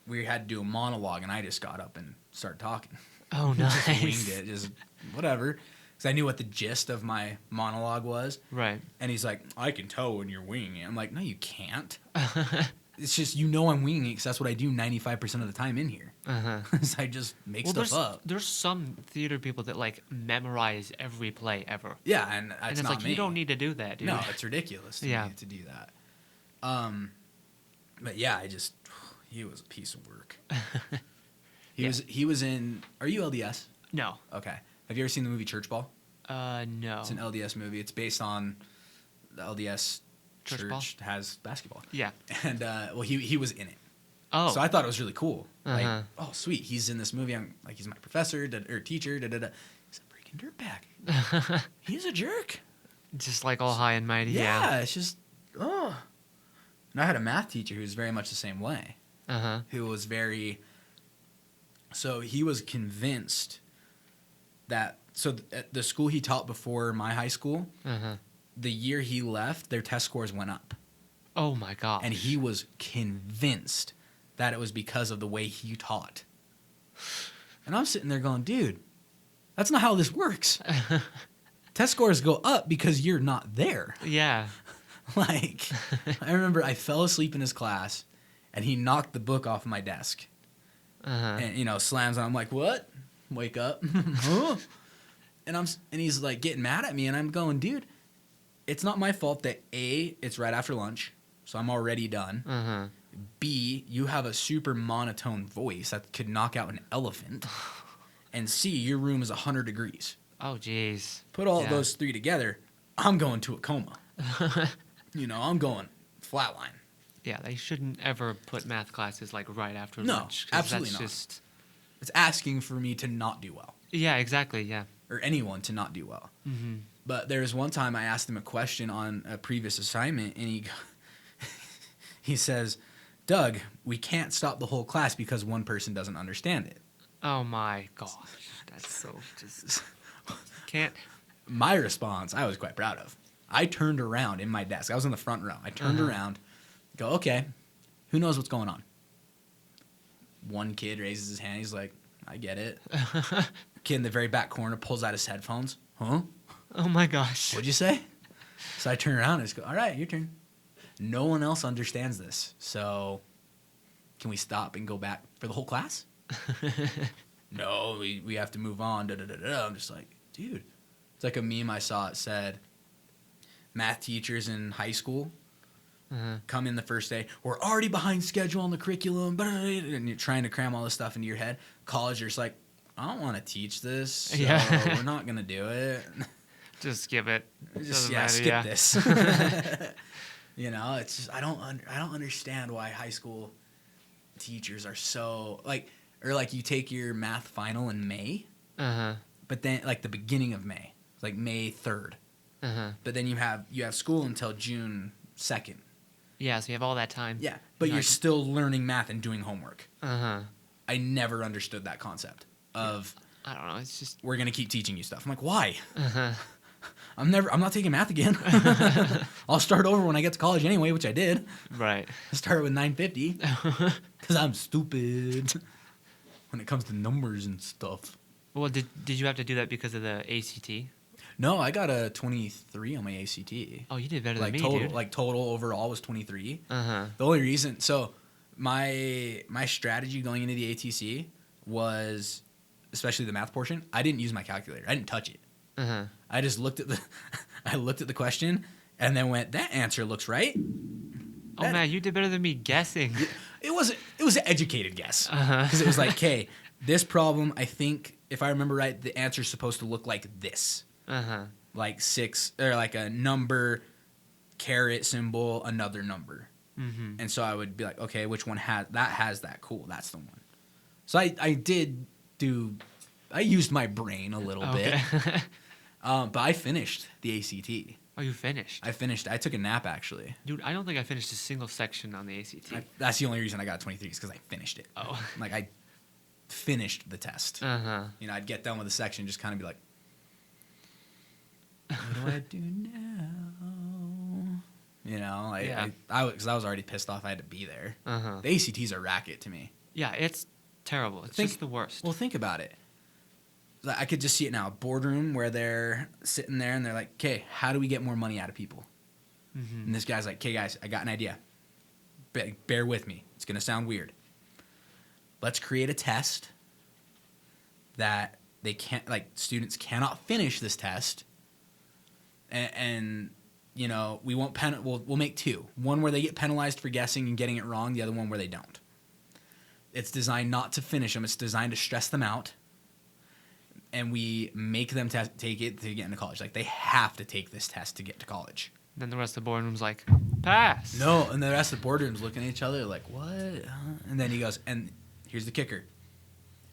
S2: we had to do a monologue, and I just got up and started talking.
S1: Oh, nice.
S2: Just winged it, just whatever. Because I knew what the gist of my monologue was.
S1: Right.
S2: And he's like, I can tell when you're winging it. I'm like, no, you can't. It's just, I'm winging it because that's what I do 95% of the time in here.
S1: Uh-huh.
S2: I just make stuff up.
S1: There's some theater people that like memorize every play ever.
S2: Yeah, and
S1: it's
S2: not
S1: like
S2: me.
S1: you don't need to do that, dude.
S2: No, it's ridiculous to me to do that. But yeah, he was a piece of work. He was in. Are you LDS?
S1: No.
S2: Okay. Have you ever seen the movie Church Ball?
S1: No.
S2: It's an LDS movie. It's based on the LDS church has basketball.
S1: Yeah.
S2: And he was in it.
S1: Oh.
S2: So I thought it was really cool.
S1: Uh-huh.
S2: Like, oh sweet, he's in this movie. I'm like, he's my professor or teacher. He's a freaking dirtbag. He's a jerk.
S1: Just like all high and mighty. Yeah.
S2: It's just And I had a math teacher who was very much the same way.
S1: Uh-huh.
S2: Who was very. So he was convinced that at the school he taught before my high school, the year he left, their test scores went up.
S1: Oh my gosh.
S2: And he was convinced that it was because of the way he taught. And I'm sitting there going, dude, that's not how this works. Test scores go up because you're not there.
S1: Yeah.
S2: Like, I remember I fell asleep in his class, and he knocked the book off my desk. And, slams on. I'm like, what? Wake up. Huh? And he's like getting mad at me, and I'm going, dude, it's not my fault that A, it's right after lunch, so I'm already done. B, you have a super monotone voice that could knock out an elephant. And C, your room is 100 degrees.
S1: Oh, jeez.
S2: Put all those three together, I'm going to a coma. I'm going flatline.
S1: Yeah, they shouldn't ever put math classes like right after
S2: No,
S1: lunch.
S2: absolutely not. It's asking for me to not do well.
S1: Yeah, exactly, yeah.
S2: Or anyone to not do well. But there was one time I asked him a question on a previous assignment, and he says, Doug, we can't stop the whole class because one person doesn't understand it.
S1: Oh my gosh. That's so just... Can't...
S2: My response, I was quite proud of. I turned around in my desk. I was in the front row. I turned around, go, okay, who knows what's going on? One kid raises his hand. He's like, I get it. Kid in the very back corner pulls out his headphones. Huh?
S1: Oh my gosh.
S2: What'd you say? So I turn around and just go, all right, your turn. No one else understands this. So can we stop and go back for the whole class? No, we have to move on. I'm just like, dude. It's like a meme I saw. It said, math teachers in high school come in the first day. We're already behind schedule on the curriculum. And you're trying to cram all this stuff into your head. College, you're just like, I don't want to teach this. So we're not going to do it.
S1: Just skip it.
S2: Just skip this. It's just I don't understand why high school teachers are so like you take your math final in May, but then like the beginning of May, like May 3rd, but then you have school until June 2nd,
S1: Yeah, so you have all that time.
S2: Yeah, but you're still learning math and doing homework.
S1: Uh-huh.
S2: I never understood that concept of
S1: I don't know. It's just
S2: we're gonna keep teaching you stuff. I'm like, why?
S1: uh-huh.
S2: I'm not taking math again. I'll start over when I get to college anyway, which I did.
S1: Right.
S2: I started with 950 because I'm stupid when it comes to numbers and stuff.
S1: Well, did you have to do that because of the ACT?
S2: No, I got a 23 on my ACT.
S1: Oh, you did better
S2: Like
S1: than me,
S2: total,
S1: dude.
S2: like total overall was 23.
S1: Uh-huh.
S2: The only reason, so my strategy going into the ATC was, especially the math portion, I didn't use my calculator. I didn't touch it.
S1: Uh-huh.
S2: I just looked at the question and then went, that answer looks right.
S1: Oh man, you did better than me guessing.
S2: It was an educated guess
S1: Uh-huh.
S2: because it was like, okay, this problem, I think if I remember right, the answer's supposed to look like this,
S1: Uh-huh.
S2: like 6 or like a number, caret symbol, another number, and so I would be like, okay, which one has that? Cool, that's the one. So I used my brain a little bit,
S1: Okay.
S2: but I finished the ACT.
S1: Oh, you finished?
S2: I took a nap actually.
S1: Dude, I don't think I finished a single section on the ACT.
S2: That's the only reason I got 23 is because I finished it.
S1: Oh.
S2: Like I finished the test.
S1: Uh-huh.
S2: You know, I'd get done with a section, just kind of be like, what do I do now? You know, because I was already pissed off I had to be there.
S1: Uh-huh.
S2: The ACT's a racket to me.
S1: Yeah, it's terrible. It's just the worst.
S2: Well, think about it. I could just see it now. A boardroom where they're sitting there and they're like, okay, how do we get more money out of people? And this guy's like, okay, guys, I got an idea. Bear with me. It's going to sound weird. Let's create a test that they can't, like, students cannot finish this test. And you know, we won't we'll make 2. One where they get penalized for guessing and getting it wrong. The other one where they don't. It's designed not to finish them. It's designed to stress them out. And we make them take it to get into college. Like, they have to take this test to get to college.
S1: Then the rest of the boardroom's like, pass.
S2: No, and the rest of the boardroom's looking at each other like, what? And then he goes, and here's the kicker.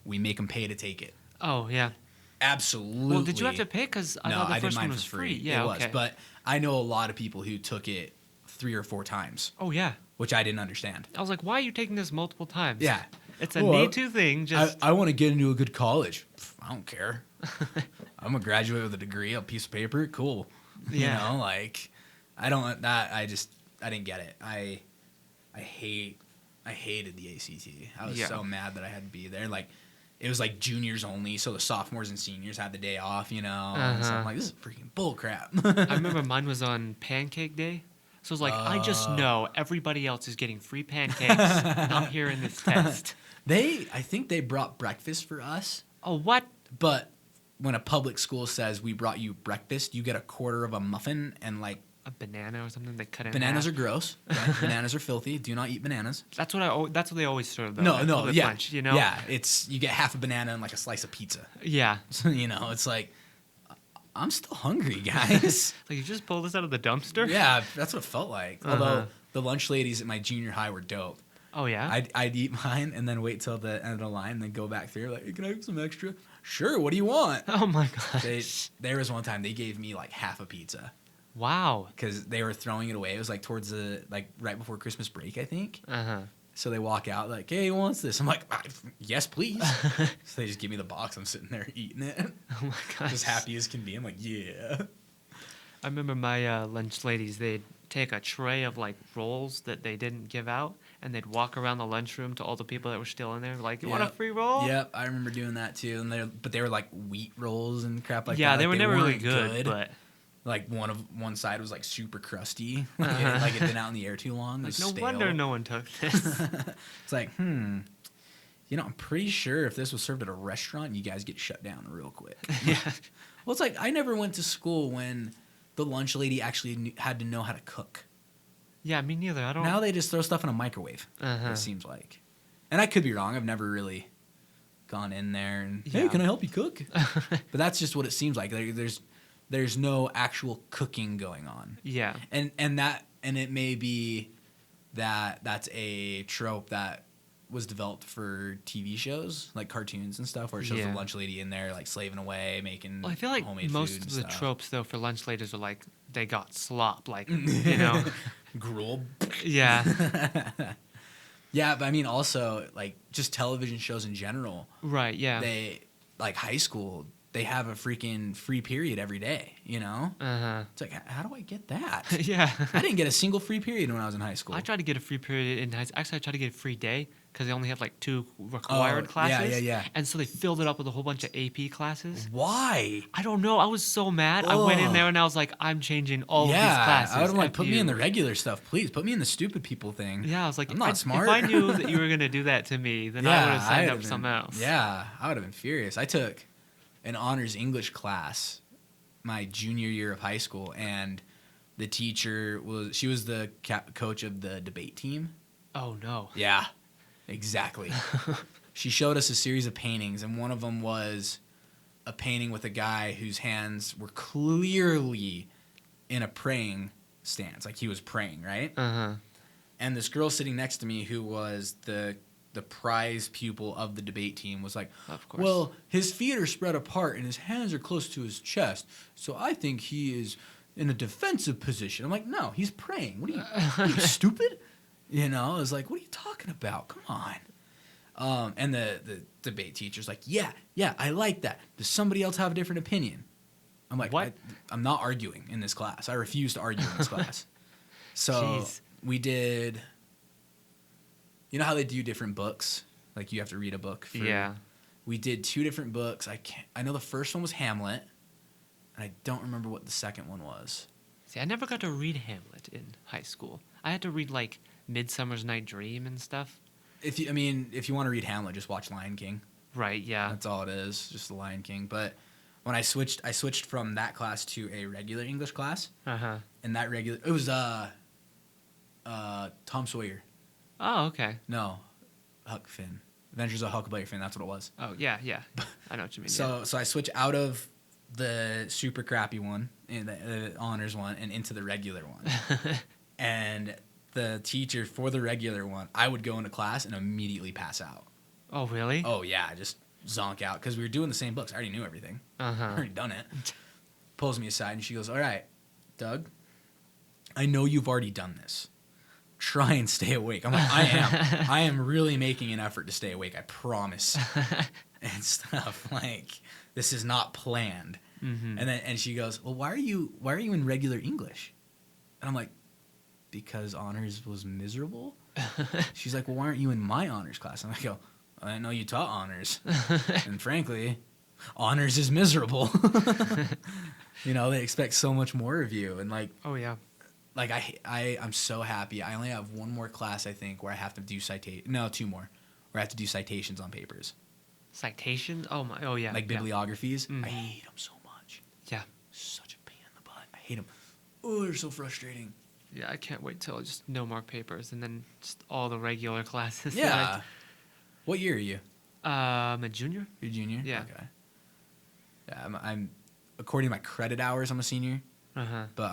S2: We make them pay to take it.
S1: Oh, yeah.
S2: Absolutely.
S1: Well, did you have to pay? Because I thought the first one was free. Yeah,
S2: it
S1: okay.
S2: was. But I know a lot of people who took it 3 or 4 times.
S1: Oh, yeah.
S2: Which I didn't understand.
S1: I was like, why are you taking this multiple times?
S2: Yeah.
S1: It's a need-to thing. Just
S2: I want to get into a good college. I don't care. I'm going to graduate with a degree, a piece of paper. Cool.
S1: Yeah.
S2: You know, like, I didn't get it. I hated the ACT. I was so mad that I had to be there. Like, it was like juniors only, so the sophomores and seniors had the day off, you know. So I'm like, this is freaking bull crap.
S1: I remember mine was on pancake day. So it was like, I just know everybody else is getting free pancakes. I'm here in this test.
S2: I think they brought breakfast for us.
S1: Oh, what?
S2: But when a public school says we brought you breakfast, you get a quarter of a muffin and like
S1: a banana or something they cut in
S2: bananas
S1: half.
S2: are gross. Right? Bananas are filthy. Do not eat bananas.
S1: That's what they always serve though.
S2: No, yeah,
S1: lunch, you know.
S2: Yeah, you get half a banana and like a slice of pizza.
S1: Yeah.
S2: So, you know, it's like I'm still hungry, guys.
S1: Like, you just pulled this out of the dumpster.
S2: Yeah, that's what it felt like. Although the lunch ladies at my junior high were dope.
S1: Oh yeah.
S2: I'd eat mine and then wait till the end of the line, and then go back through like, hey, can I have some extra? Sure. What do you want?
S1: Oh my gosh.
S2: There was one time they gave me like half a pizza.
S1: Wow.
S2: Because they were throwing it away. It was like towards right before Christmas break, I think.
S1: Uh-huh.
S2: So they walk out like, hey, who wants this? I'm like, yes, please. So they just give me the box. I'm sitting there eating it.
S1: Oh my gosh.
S2: As happy as can be. I'm like, yeah.
S1: I remember my lunch ladies, they'd take a tray of like rolls that they didn't give out, and they'd walk around the lunchroom to all the people that were still in there, like, you want a free roll?
S2: Yep, I remember doing that too. And they were like wheat rolls and crap like that.
S1: Yeah, they
S2: like,
S1: were never really
S2: weren't
S1: good, but
S2: like one side was like super crusty, like it had been out in the air too long.
S1: like, no
S2: stale.
S1: wonder no one took this.
S2: It's like, you know, I'm pretty sure if this was served at a restaurant, you guys get shut down real quick.
S1: Yeah.
S2: Well, it's like I never went to school when the lunch lady actually had to know how to cook.
S1: Yeah, me neither. I don't.
S2: Now they just throw stuff in a microwave. It seems like, and I could be wrong. I've never really gone in there and hey, can I help you cook? But that's just what it seems like. There's no actual cooking going on.
S1: Yeah.
S2: And it may be that's a trope that was developed for TV shows, like cartoons and stuff, where it shows the lunch lady in there like slaving away, making
S1: Well, I feel like
S2: homemade
S1: most
S2: food
S1: of
S2: and
S1: the
S2: stuff.
S1: tropes though for lunch ladies are like they got slop, like, you know.
S2: Gruel.
S1: Yeah.
S2: Yeah, but I mean, also like just television shows in general.
S1: Right. Yeah.
S2: They like high school. They have a freaking free period every day. You know. It's like, how do I get that?
S1: Yeah.
S2: I didn't get a single free period when I was in high school.
S1: I tried to get a free period in high school. Actually, I tried to get a free day because they only had like 2 required classes.
S2: Yeah.
S1: And so they filled it up with a whole bunch of AP classes.
S2: Why?
S1: I don't know. I was so mad. I went in there and I was like, I'm changing all of these classes.
S2: I would have like put me in the regular stuff, please. Put me in the stupid people thing.
S1: Yeah, I was like,
S2: I'm not smart.
S1: If I knew that you were gonna do that to me, then I would have signed up for something else.
S2: Yeah, I would have been furious. I took an honors English class my junior year of high school, and the teacher was the coach of the debate team.
S1: Oh no.
S2: Yeah, exactly. She showed us a series of paintings, and one of them was a painting with a guy whose hands were clearly in a praying stance, like he was praying, right? And this girl sitting next to me, who was the prize pupil of the debate team, was like,
S1: of course.
S2: Well, his feet are spread apart and his hands are close to his chest, so I think he is in a defensive position. I'm like, no, he's praying. What are you stupid? You know, I was like, what are you talking about? Come on. And the debate teacher's like, yeah, I like that. Does somebody else have a different opinion? I'm like,
S1: what?
S2: I'm not arguing in this class. I refuse to argue in this class. So
S1: Jeez.
S2: We did. You know how they do different books? Like you have to read a book.
S1: Yeah.
S2: We did 2 different books. I know the first one was Hamlet, and I don't remember what the second one was.
S1: See, I never got to read Hamlet in high school. I had to read like Midsummer's Night Dream and stuff.
S2: If you want to read Hamlet, just watch Lion King.
S1: Right. Yeah.
S2: That's all it is, just the Lion King. But when I switched from that class to a regular English class. And that it was Tom Sawyer.
S1: Oh, okay.
S2: No, Huck Finn. Adventures of Huckleberry Finn. That's what it was.
S1: Oh yeah. I know what you mean.
S2: So I switched out of the super crappy one, and the honors one, and into the regular one. And the teacher for the regular one, I would go into class and immediately pass out.
S1: Oh really?
S2: Oh yeah, just zonk out because we were doing the same books. I already knew everything. I already done it. Pulls me aside and she goes, "All right, Doug, I know you've already done this. Try and stay awake." I'm like, I am really making an effort to stay awake. I promise. And stuff like this is not planned. And she goes, "Well, why are you in regular English?" And I'm like, "Because honors was miserable." She's like, "Well, why aren't you in my honors class?" And I go, "I didn't know you taught honors." And frankly, honors is miserable. You know, they expect so much more of you, and like,
S1: oh yeah.
S2: Like I'm so happy. I only have one more class, I think, where I have to do 2 more, where I have to do citations on papers.
S1: Citations? Oh my! Oh yeah.
S2: Like bibliographies.
S1: Yeah.
S2: I hate them so much.
S1: Yeah.
S2: Such a pain in the butt. I hate them. Oh, they're so frustrating.
S1: Yeah, I can't wait till just no more papers and then just all the regular classes.
S2: Yeah. What year are you?
S1: I'm a junior.
S2: You're junior.
S1: Yeah.
S2: Okay. Yeah, I'm according to my credit hours, I'm a senior. But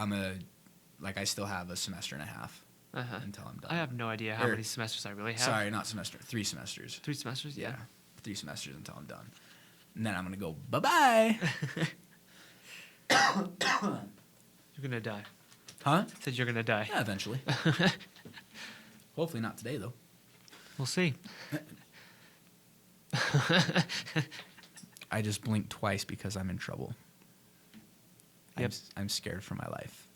S2: I still have a semester and a half until I'm done.
S1: I have no idea how many semesters I really have.
S2: Sorry, not semester. 3 semesters.
S1: 3 semesters? Yeah.
S2: 3 semesters until I'm done. And then I'm going to go, bye-bye.
S1: You're going to die.
S2: Huh?
S1: Said you're going to die.
S2: Yeah, eventually. Hopefully not today, though.
S1: We'll see.
S2: I just blinked twice because I'm in trouble.
S1: Yep.
S2: I'm scared for my life.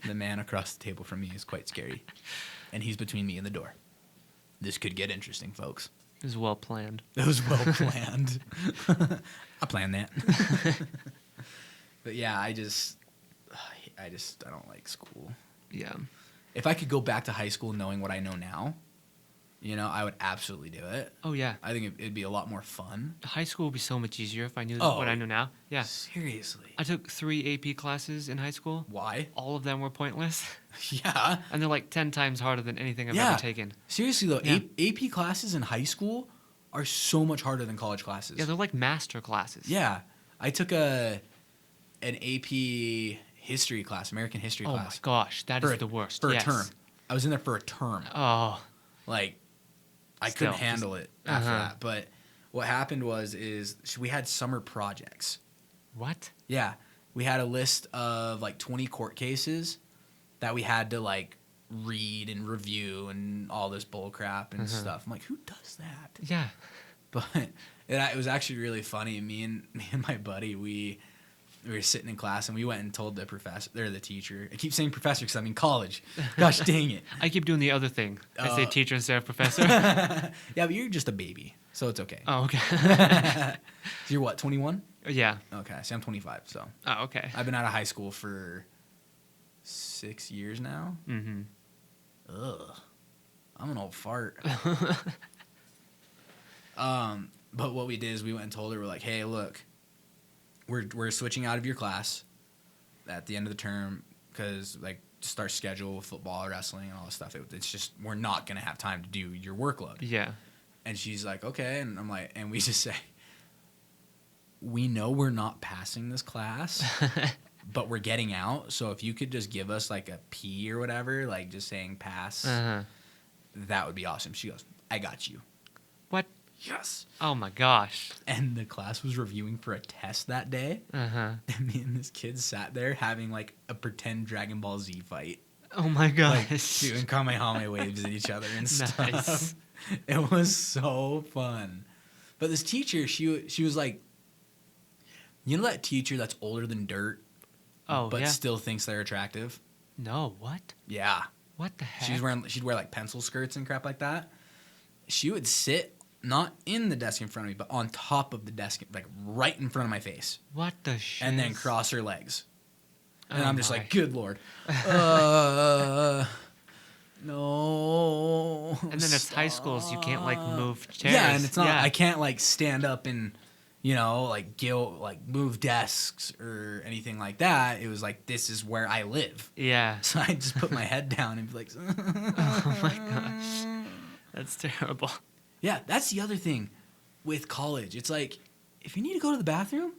S2: The man across the table from me is quite scary. And he's between me and the door. This could get interesting, folks.
S1: It was well planned.
S2: It was well planned. I planned that. But yeah, I don't like school.
S1: Yeah.
S2: If I could go back to high school knowing what I know now, I would absolutely do it.
S1: Oh, yeah.
S2: I think it'd be a lot more fun.
S1: High school would be so much easier if I knew what I know now. Yeah.
S2: Seriously.
S1: I took 3 AP classes in high school.
S2: Why?
S1: All of them were pointless.
S2: Yeah.
S1: And they're like 10 times harder than anything I've ever taken.
S2: Seriously, though, AP classes in high school are so much harder than college classes.
S1: Yeah, they're like master classes.
S2: Yeah. I took an AP history class, American history class.
S1: Oh, my gosh. That is the worst.
S2: For a term. I was in there for a term.
S1: Oh.
S2: Like, I couldn't handle it after that. But what happened was we had summer projects.
S1: What?
S2: Yeah. We had a list of like 20 court cases that we had to like read and review and all this bull crap and stuff. I'm like, who does that?
S1: Yeah.
S2: But it was actually really funny. Me and my buddy, we were sitting in class and we went and told the professor, or the teacher. I keep saying professor because I'm in college. Gosh dang it.
S1: I keep doing the other thing. I say teacher instead of professor.
S2: Yeah, but you're just a baby, so it's okay.
S1: Oh, okay.
S2: So you're what, 21?
S1: Yeah.
S2: Okay, so I'm 25. So
S1: Oh, okay.
S2: I've been out of high school for 6 years now.
S1: Mm-hmm.
S2: Ugh, I'm an old fart. But what we did is we went and told her, we're like, hey, look, we're switching out of your class at the end of the term because like just our schedule with football, wrestling, and all this stuff. It's just we're not gonna have time to do your workload.
S1: Yeah.
S2: And she's like, okay, and I'm like, and we just say, we know we're not passing this class, but we're getting out. So if you could just give us like a P or whatever, like just saying pass, that would be awesome. She goes, I got you.
S1: What?
S2: Yes.
S1: Oh my gosh.
S2: And the class was reviewing for a test that day. And me and this kid sat there having like a pretend Dragon Ball Z fight.
S1: Oh my gosh.
S2: Like doing Kamehameha waves at each other and stuff.
S1: Nice.
S2: It was so fun. But this teacher, she was like, you know that teacher that's older than dirt, but still thinks they're attractive?
S1: No, what?
S2: Yeah.
S1: What the heck?
S2: She'd wear like pencil skirts and crap like that. She would sit not in the desk in front of me, but on top of the desk, like right in front of my face.
S1: What the shit?
S2: And then cross her legs. And
S1: Oh
S2: I'm just
S1: my.
S2: like, good Lord. No.
S1: And then it's high school, so you can't like move chairs.
S2: Yeah, and it's not. I can't like stand up and like move desks or anything like that. It was like, this is where I live.
S1: Yeah.
S2: So I just put my head down and be like,
S1: Oh my gosh. That's terrible.
S2: Yeah, that's the other thing with college. It's like, if you need to go to the bathroom,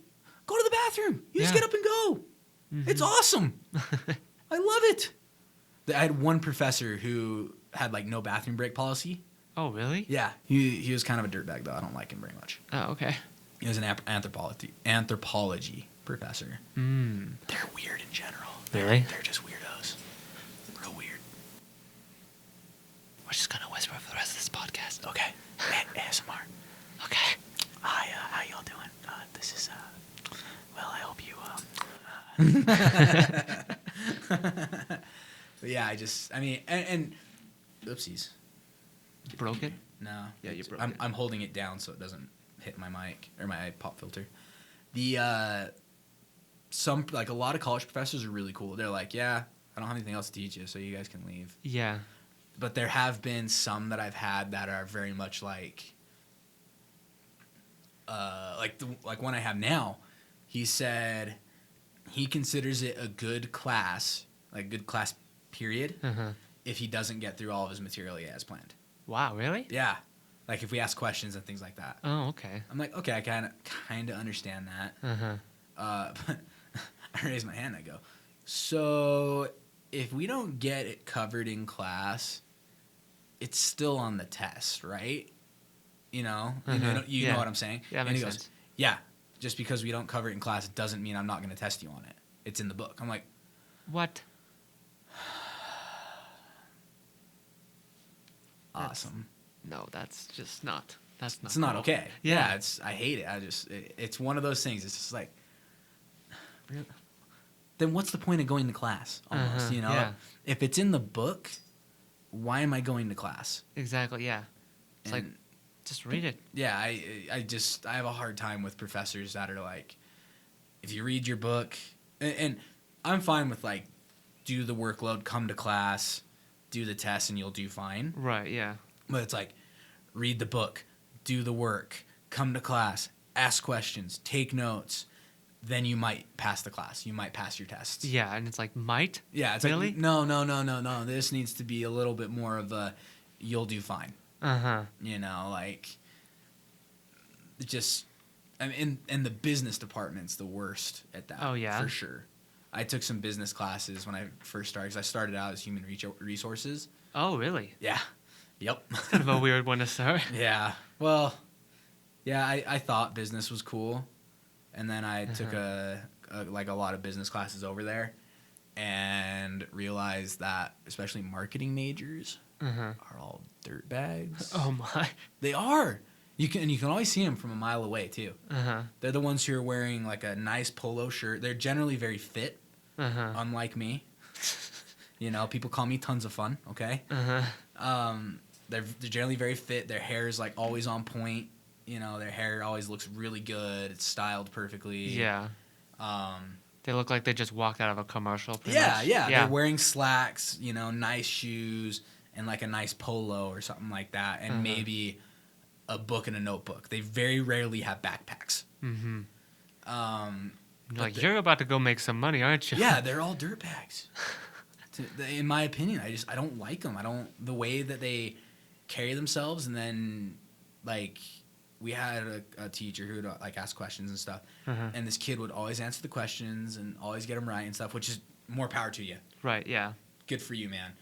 S2: go to the bathroom. You just get up and go. Mm-hmm. It's awesome. I love it. I had one professor who had like no bathroom break policy.
S1: Oh, really?
S2: Yeah, he was kind of a dirtbag though. I don't like him very much.
S1: Oh, okay.
S2: He was an anthropology professor. They're weird in general.
S1: Really?
S2: They're just weirdos. Real weird.
S1: We're just gonna whisper for the rest of this podcast.
S2: Okay. ASMR.
S1: Okay.
S2: Hi, how y'all doing? This is well, I hope you But yeah, and oopsies.
S1: Broke it?
S2: No.
S1: Yeah, you broke it.
S2: I'm holding it down so it doesn't hit my mic or my pop filter. The some like a lot of college professors are really cool. They're like, yeah, I don't have anything else to teach you, so you guys can leave.
S1: Yeah.
S2: But there have been some that I've had that are very much like one I have now. He said he considers it a good class, like good class period, if he doesn't get through all of his material he has planned.
S1: Wow, really?
S2: Yeah. Like if we ask questions and things like that.
S1: Oh, okay.
S2: I'm like, okay, I kind of understand that. But I raise my hand and I go, so if we don't get it covered in class, it's still on the test, right? You know what I'm saying?
S1: Yeah,
S2: and
S1: makes
S2: he goes,
S1: sense.
S2: yeah, just because we don't cover it in class doesn't mean I'm not going to test you on it. It's in the book. I'm like,
S1: What?
S2: awesome.
S1: No, that's just not. That's not.
S2: It's not
S1: cool.
S2: okay.
S1: Yeah.
S2: I hate it. It's one of those things. It's just like, then what's the point of going to class? Almost,
S1: yeah.
S2: If it's in the book, why am I going to class?
S1: Exactly. Yeah. It's like, just read it.
S2: Yeah, I have a hard time with professors that are like, if you read your book, and I'm fine with like, do the workload, come to class, do the test, and you'll do fine.
S1: Right. Yeah.
S2: But it's like, read the book, do the work, come to class, ask questions, take notes. Then you might pass the class. You might pass your tests.
S1: Yeah, and it's like, might?
S2: Yeah, it's
S1: really?
S2: like, no. This needs to be a little bit more of a, you'll do fine. Like, just, I mean, and the business department's the worst at that.
S1: Oh, yeah?
S2: For sure. I took some business classes when I first started, because I started out as human resources.
S1: Oh, really?
S2: Yeah. Yep.
S1: It's kind of a weird one to start.
S2: Yeah. Well, yeah, I thought business was cool. And then I took a lot of business classes over there. and realized that especially marketing majors are all dirtbags.
S1: Oh my.
S2: They are. You can always see them from a mile away too.
S1: Uh-huh.
S2: They're the ones who are wearing like a nice polo shirt. They're generally very fit, unlike me. You know, people call me tons of fun. Okay. They're generally very fit. Their hair is like always on point. You know, their hair always looks really good. It's styled perfectly.
S1: Yeah. They look like they just walked out of a commercial.
S2: Yeah. They're wearing slacks, you know, nice shoes, and like a nice polo or something like that, and maybe a book and a notebook. They very rarely have backpacks.
S1: You're about to go make some money, aren't you?
S2: Yeah, they're all dirtbags. In my opinion, I don't like them. The way that they carry themselves, and then like we had a teacher who would like ask questions and stuff, and this kid would always answer the questions and always get them right and stuff, which is more power to you.
S1: Right. Yeah.
S2: Good for you, man.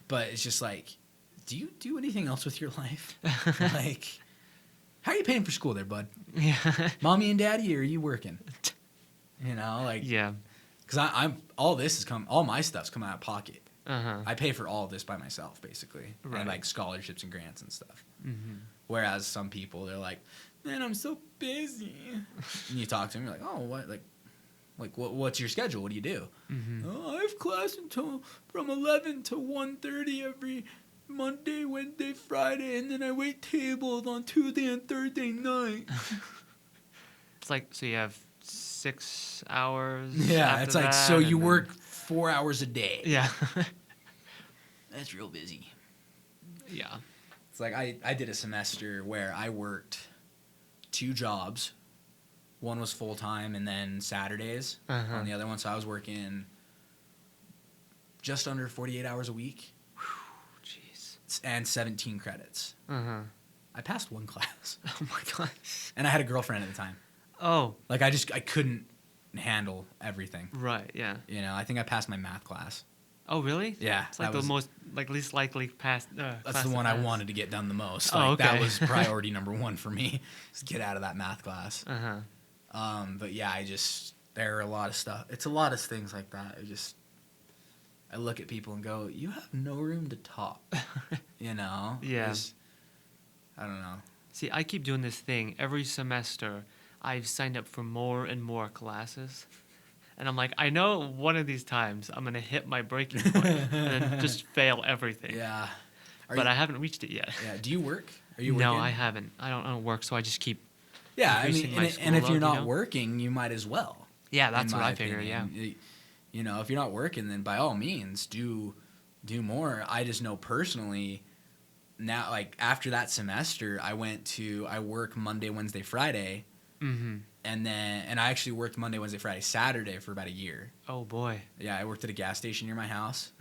S2: But it's just like, do you do anything else with your life? Like, how are you paying for school there, bud?
S1: Yeah.
S2: Mommy and daddy, or are you working? You know, like,
S1: yeah.
S2: Because all my stuff's coming out of pocket. I pay for all of this by myself, basically.
S1: Right.
S2: And like scholarships and grants and stuff. Whereas some people, they're like, man, I'm so busy. And you talk to them, you're like, oh, what? What's your schedule? What do you do? Oh, I have class from 11 to 1:30 every Monday, Wednesday, Friday, and then I wait tables on Tuesday and Thursday night.
S1: It's like, so you have 6 hours.
S2: Yeah, it's like,
S1: that,
S2: so you work 4 hours a day.
S1: Yeah.
S2: That's real busy.
S1: Yeah.
S2: It's like I did a semester where I worked 2 jobs. One was full-time and then Saturdays on the other one. So I was working just under 48 hours a week.
S1: Jeez.
S2: And 17 credits. I passed one class.
S1: Oh, my gosh.
S2: And I had a girlfriend at the time.
S1: Oh.
S2: Like, I couldn't handle everything.
S1: Right, yeah.
S2: You know, I think I passed my math class.
S1: Oh, really?
S2: Yeah.
S1: It's like least likely pass.
S2: That's the one I wanted to get done the most. Like,
S1: okay.
S2: That was priority number 1 for me. Just get out of that math class. But yeah, there are a lot of stuff. It's a lot of things like that. I look at people and go, you have no room to talk. You know?
S1: Yeah.
S2: I don't know.
S1: See, I keep doing this thing. Every semester, I've signed up for more and more classes. And I'm like, I know one of these times I'm going to hit my breaking point and then just fail everything.
S2: Yeah.
S1: But I haven't reached it yet.
S2: Yeah. Do you work? Are you working?
S1: No, I haven't. I don't work, so I just keep
S2: increasing
S1: my school
S2: and if
S1: load,
S2: you're not working, you might as well.
S1: Yeah, that's what I figure, yeah.
S2: You know, if you're not working, then by all means, do more. I just know personally now, like, after that semester, I work Monday, Wednesday, Friday. And I actually worked Monday, Wednesday, Friday, Saturday for about a year.
S1: Oh, boy.
S2: Yeah, I worked at a gas station near my house.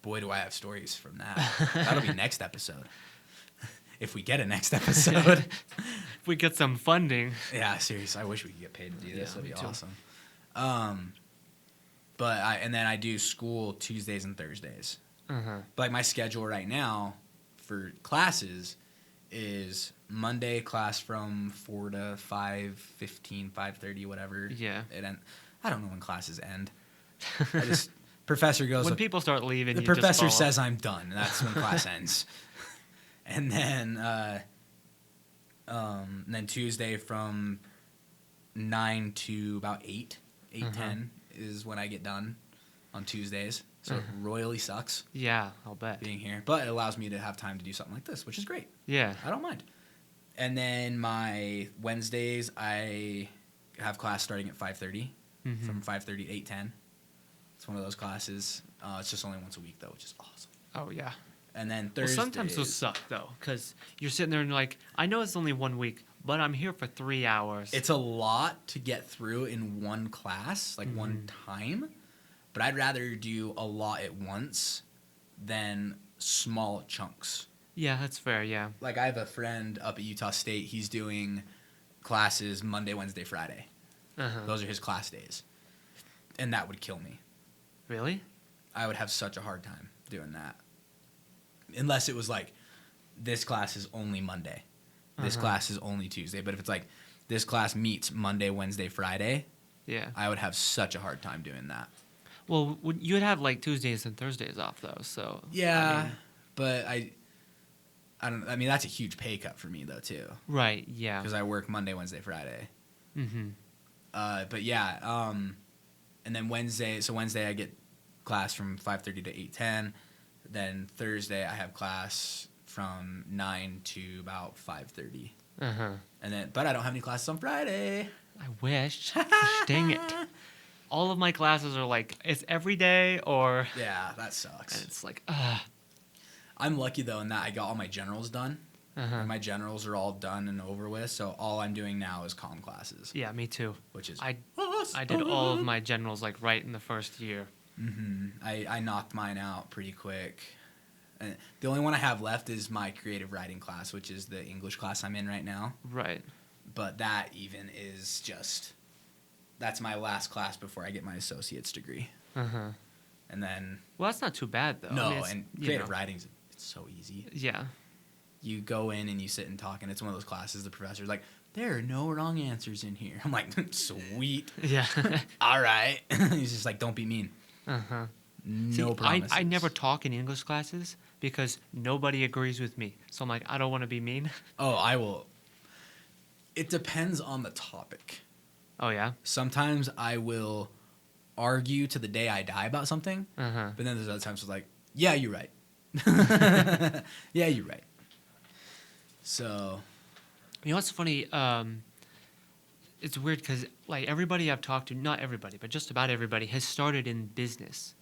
S2: Boy, do I have stories from that. That'll be next episode. If we get a next episode.
S1: If we get some funding.
S2: Yeah, seriously, I wish we could get paid to do this.
S1: Yeah,
S2: That'd be awesome. But I do school Tuesdays and Thursdays. But like my schedule right now for classes is Monday class from 4 to 5:15, 5:30, whatever.
S1: Yeah.
S2: I don't know when classes end. Professor goes.
S1: When people start leaving,
S2: the professor says I'm done. That's when class ends. And then Tuesday from 9 to about 8:10 is when I get done on Tuesdays. So it royally sucks.
S1: Yeah, I'll bet.
S2: Being here. But it allows me to have time to do something like this, which is great.
S1: Yeah.
S2: I don't mind. And then my Wednesdays, I have class starting at 5:30. From 5:30 to 8:10. It's one of those classes. It's just only once a week, though, which is awesome.
S1: Oh, yeah.
S2: And then Thursdays.
S1: Well, sometimes those suck, though, because you're sitting there and you're like, I know it's only 1 week, but I'm here for 3 hours.
S2: It's a lot to get through in one class, like one time. But I'd rather do a lot at once than small chunks.
S1: Yeah, that's fair, yeah.
S2: Like, I have a friend up at Utah State. He's doing classes Monday, Wednesday, Friday. Those are his class days. And that would kill me.
S1: Really?
S2: I would have such a hard time doing that. Unless it was like, this class is only Monday. This class is only Tuesday. But if it's like, this class meets Monday, Wednesday, Friday,
S1: Yeah.
S2: I would have such a hard time doing that.
S1: Well, you'd have like Tuesdays and Thursdays off though, so
S2: Yeah,
S1: I mean,
S2: but I don't. I mean, that's a huge pay cut for me though too,
S1: right? Yeah.
S2: because I work Monday, Wednesday, Friday.
S1: Mm-hmm.
S2: But yeah, and then Wednesday. So Wednesday I get class from 5:30 to 8:10. Then Thursday I have class from 9 to about 5:30. And then, but I don't have any classes on Friday.
S1: I wish. Dang it! All of my classes are like it's every day or.
S2: Yeah, that
S1: And
S2: sucks.
S1: it's like,
S2: I'm lucky though in that I got all my generals done. My generals are all done and over with, so all I'm doing now is comm classes.
S1: Yeah, me too.
S2: Which is
S1: I did all of my generals like right in the first year.
S2: I knocked mine out pretty quick. And the only one I have left is my creative writing class, which is the English class I'm in right now.
S1: Right.
S2: But that even is just that's my last class before I get my associate's degree. And then
S1: Well, that's not too bad though.
S2: no,
S1: I mean, it's,
S2: and
S1: you
S2: creative
S1: know.
S2: writing's it's so easy.
S1: Yeah.
S2: You go in and you sit and talk, and it's one of those classes. The professor's like, "There are no wrong answers in here." I'm like, "Sweet,
S1: Yeah.
S2: all right." He's just like, "Don't be mean." No promises.
S1: I never talk in English classes because nobody agrees with me. So I'm like, I don't want to be mean.
S2: Oh, I will. It depends on the topic.
S1: Oh yeah.
S2: Sometimes I will argue to the day I die about something,
S1: Uh-huh.
S2: but then there's other times it's like, "Yeah, you're right." Yeah, you're right. So,
S1: You know what's funny? It's weird because like everybody I've talked to, not everybody, but just about everybody has started in business.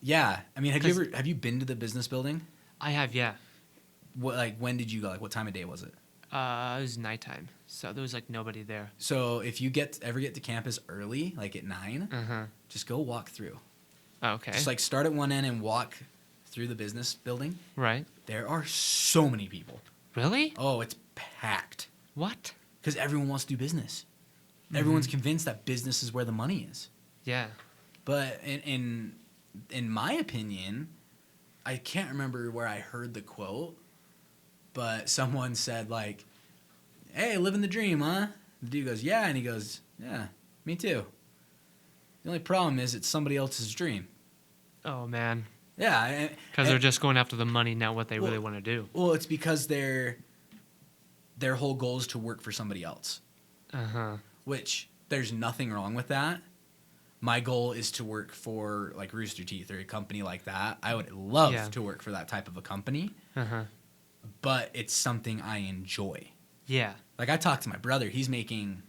S2: yeah. I mean, have you
S1: 'Cause-
S2: ever have you been to the business building?
S1: I have, yeah.
S2: What like when did you go? Like what time of day was it?
S1: It was nighttime, so there was like nobody there.
S2: So if you ever get to campus early, like at 9, just go walk through.
S1: Oh, okay.
S2: Just like start at one end and walk through the business building.
S1: Right.
S2: There are so many people.
S1: Really?
S2: Oh, it's packed
S1: What?
S2: because everyone wants to do business. Everyone's convinced that business is where the money is.
S1: Yeah.
S2: But in my opinion, I can't remember where I heard the quote, but someone said like, "Hey, living the dream, huh?" The dude goes, "Yeah," and he goes, "Yeah, me too. The only problem is it's somebody else's dream."
S1: Oh man.
S2: Yeah,
S1: Because they're just going after the money, not what they really want to do.
S2: well, it's because their whole goal is to work for somebody else, which there's nothing wrong with that. My goal is to work for like Rooster Teeth or a company like that. I would love to work for that type of a company, but it's something I enjoy.
S1: Yeah.
S2: Like I talked to my brother. He's making,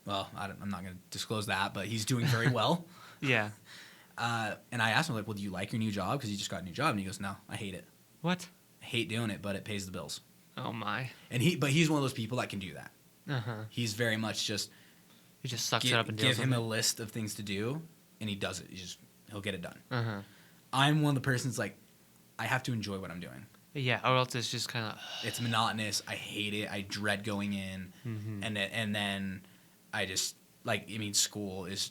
S2: well, I'm not going to disclose that, but he's doing very well.
S1: Yeah.
S2: And I asked him like, "Well, do you like your new job? Because he just got a new job." And he goes, "No, I hate it.
S1: What?
S2: I hate doing it, but it pays the bills."
S1: Oh my.
S2: And he's one of those people that can do that.
S1: Uh-huh.
S2: He's very much just
S1: He just sucks it up and
S2: give
S1: deals
S2: him
S1: with
S2: a list of things to do, and he does it. He'll get it done.
S1: it.
S2: I'm one of the persons like, I have to enjoy what I'm doing.
S1: Yeah, or else it's just kind of.
S2: It's monotonous. I hate it. I dread going in, and then I just like. I mean, school is.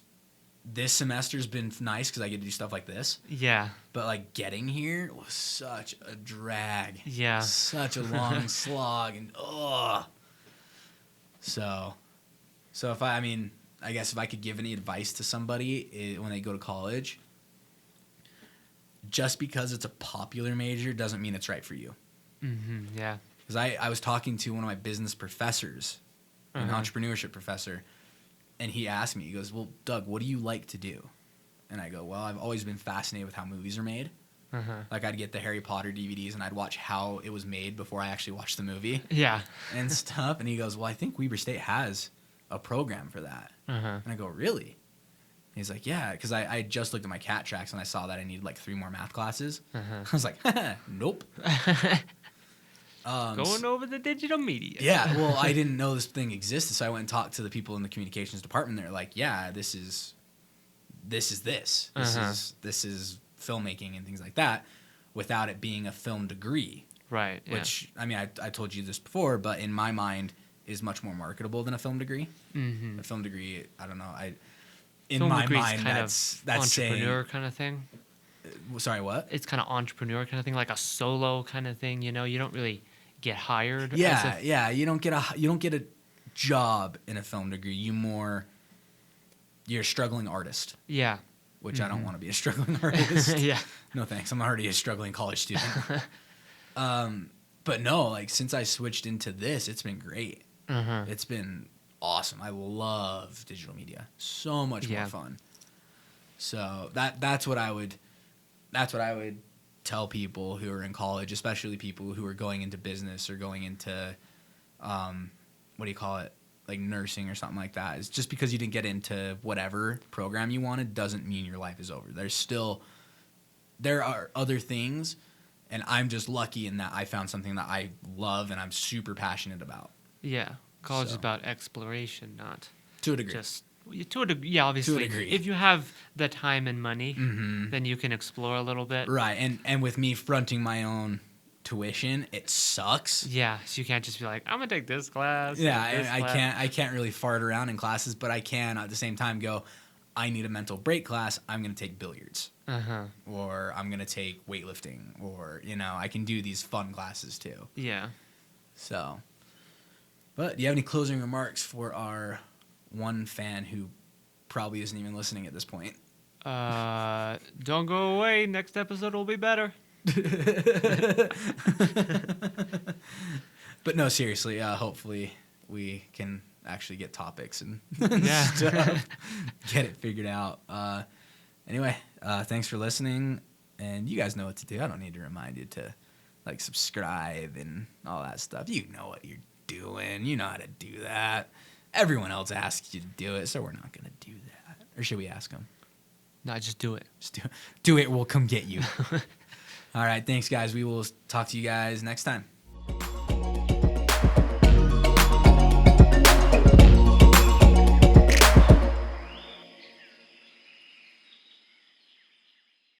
S2: This semester's been nice because I get to do stuff like this.
S1: Yeah.
S2: But like getting here was such a drag.
S1: Yeah.
S2: Such a long slog, and ugh. So if I guess if I could give any advice to somebody when they go to college, just because it's a popular major doesn't mean it's right for you.
S1: Yeah.
S2: Because I was talking to one of my business professors, an entrepreneurship professor, and he asked me, he goes, "Well, Doug, what do you like to do?" And I go, "Well, I've always been fascinated with how movies are made. Like I'd get the Harry Potter DVDs and I'd watch how it was made before I actually watched the movie
S1: Yeah.
S2: and stuff." And he goes, "Well, I think Weber State has a program for that." And I go, "Really?" He's like, "Yeah," because I just looked at my cat tracks and I saw that I needed like 3 more math classes. I was like, "Nope."
S1: Going over the digital media.
S2: Yeah, well, I didn't know this thing existed, so I went and talked to the people in the communications department. They're like, "Yeah, this is filmmaking and things like that, without it being a film degree."
S1: Right. Yeah.
S2: Which I mean, I told you this before, but in my mind, is much more marketable than a film degree. A film degree, I don't know. In
S1: Film
S2: my
S1: degree's
S2: mind,
S1: kind
S2: that's
S1: of
S2: saying.
S1: entrepreneur kind of thing.
S2: Sorry, what?
S1: It's kind of entrepreneur kind of thing, like a solo kind of thing. You know, you don't really get hired.
S2: Yeah. You don't get a job in a film degree. You more you're a struggling artist.
S1: Yeah.
S2: Which I don't want to be a struggling artist.
S1: Yeah.
S2: No thanks. I'm already a struggling college student. But no, like since I switched into this, it's been great. It's been awesome. I love digital media. So much more fun. So that's what I would tell people who are in college, especially people who are going into business or going into what do you call it? Like nursing or something like that. Is just because you didn't get into whatever program you wanted doesn't mean your life is over. There are other things, and I'm just lucky in that I found something that I love and I'm super passionate about.
S1: Yeah. College is about exploration, not
S2: to a degree.
S1: Yeah, obviously.
S2: To a degree.
S1: If you have the time and money, then you can explore a little bit.
S2: Right, and with me fronting my own tuition, it sucks.
S1: Yeah, so you can't just be like, I'm gonna take this class.
S2: Yeah, I can't really fart around in classes, but I can at the same time go, I need a mental break class. I'm gonna take billiards, or I'm gonna take weightlifting, or I can do these fun classes too.
S1: Yeah.
S2: So, but do you have any closing remarks for our one fan who probably isn't even listening at this point?
S1: Don't go away. Next episode will be better.
S2: But no, seriously, hopefully we can actually get topics and
S1: stuff,
S2: get it figured out. Anyway, thanks for listening, and you guys know what to do. I don't need to remind you to like subscribe and all that stuff. You know what you're doing. You know how to do that. Everyone else asks you to do it, so we're not going to do that. Or should we ask them?
S1: No, just do it.
S2: Just do it. We'll come get you. All right. Thanks, guys. We will talk to you guys next time.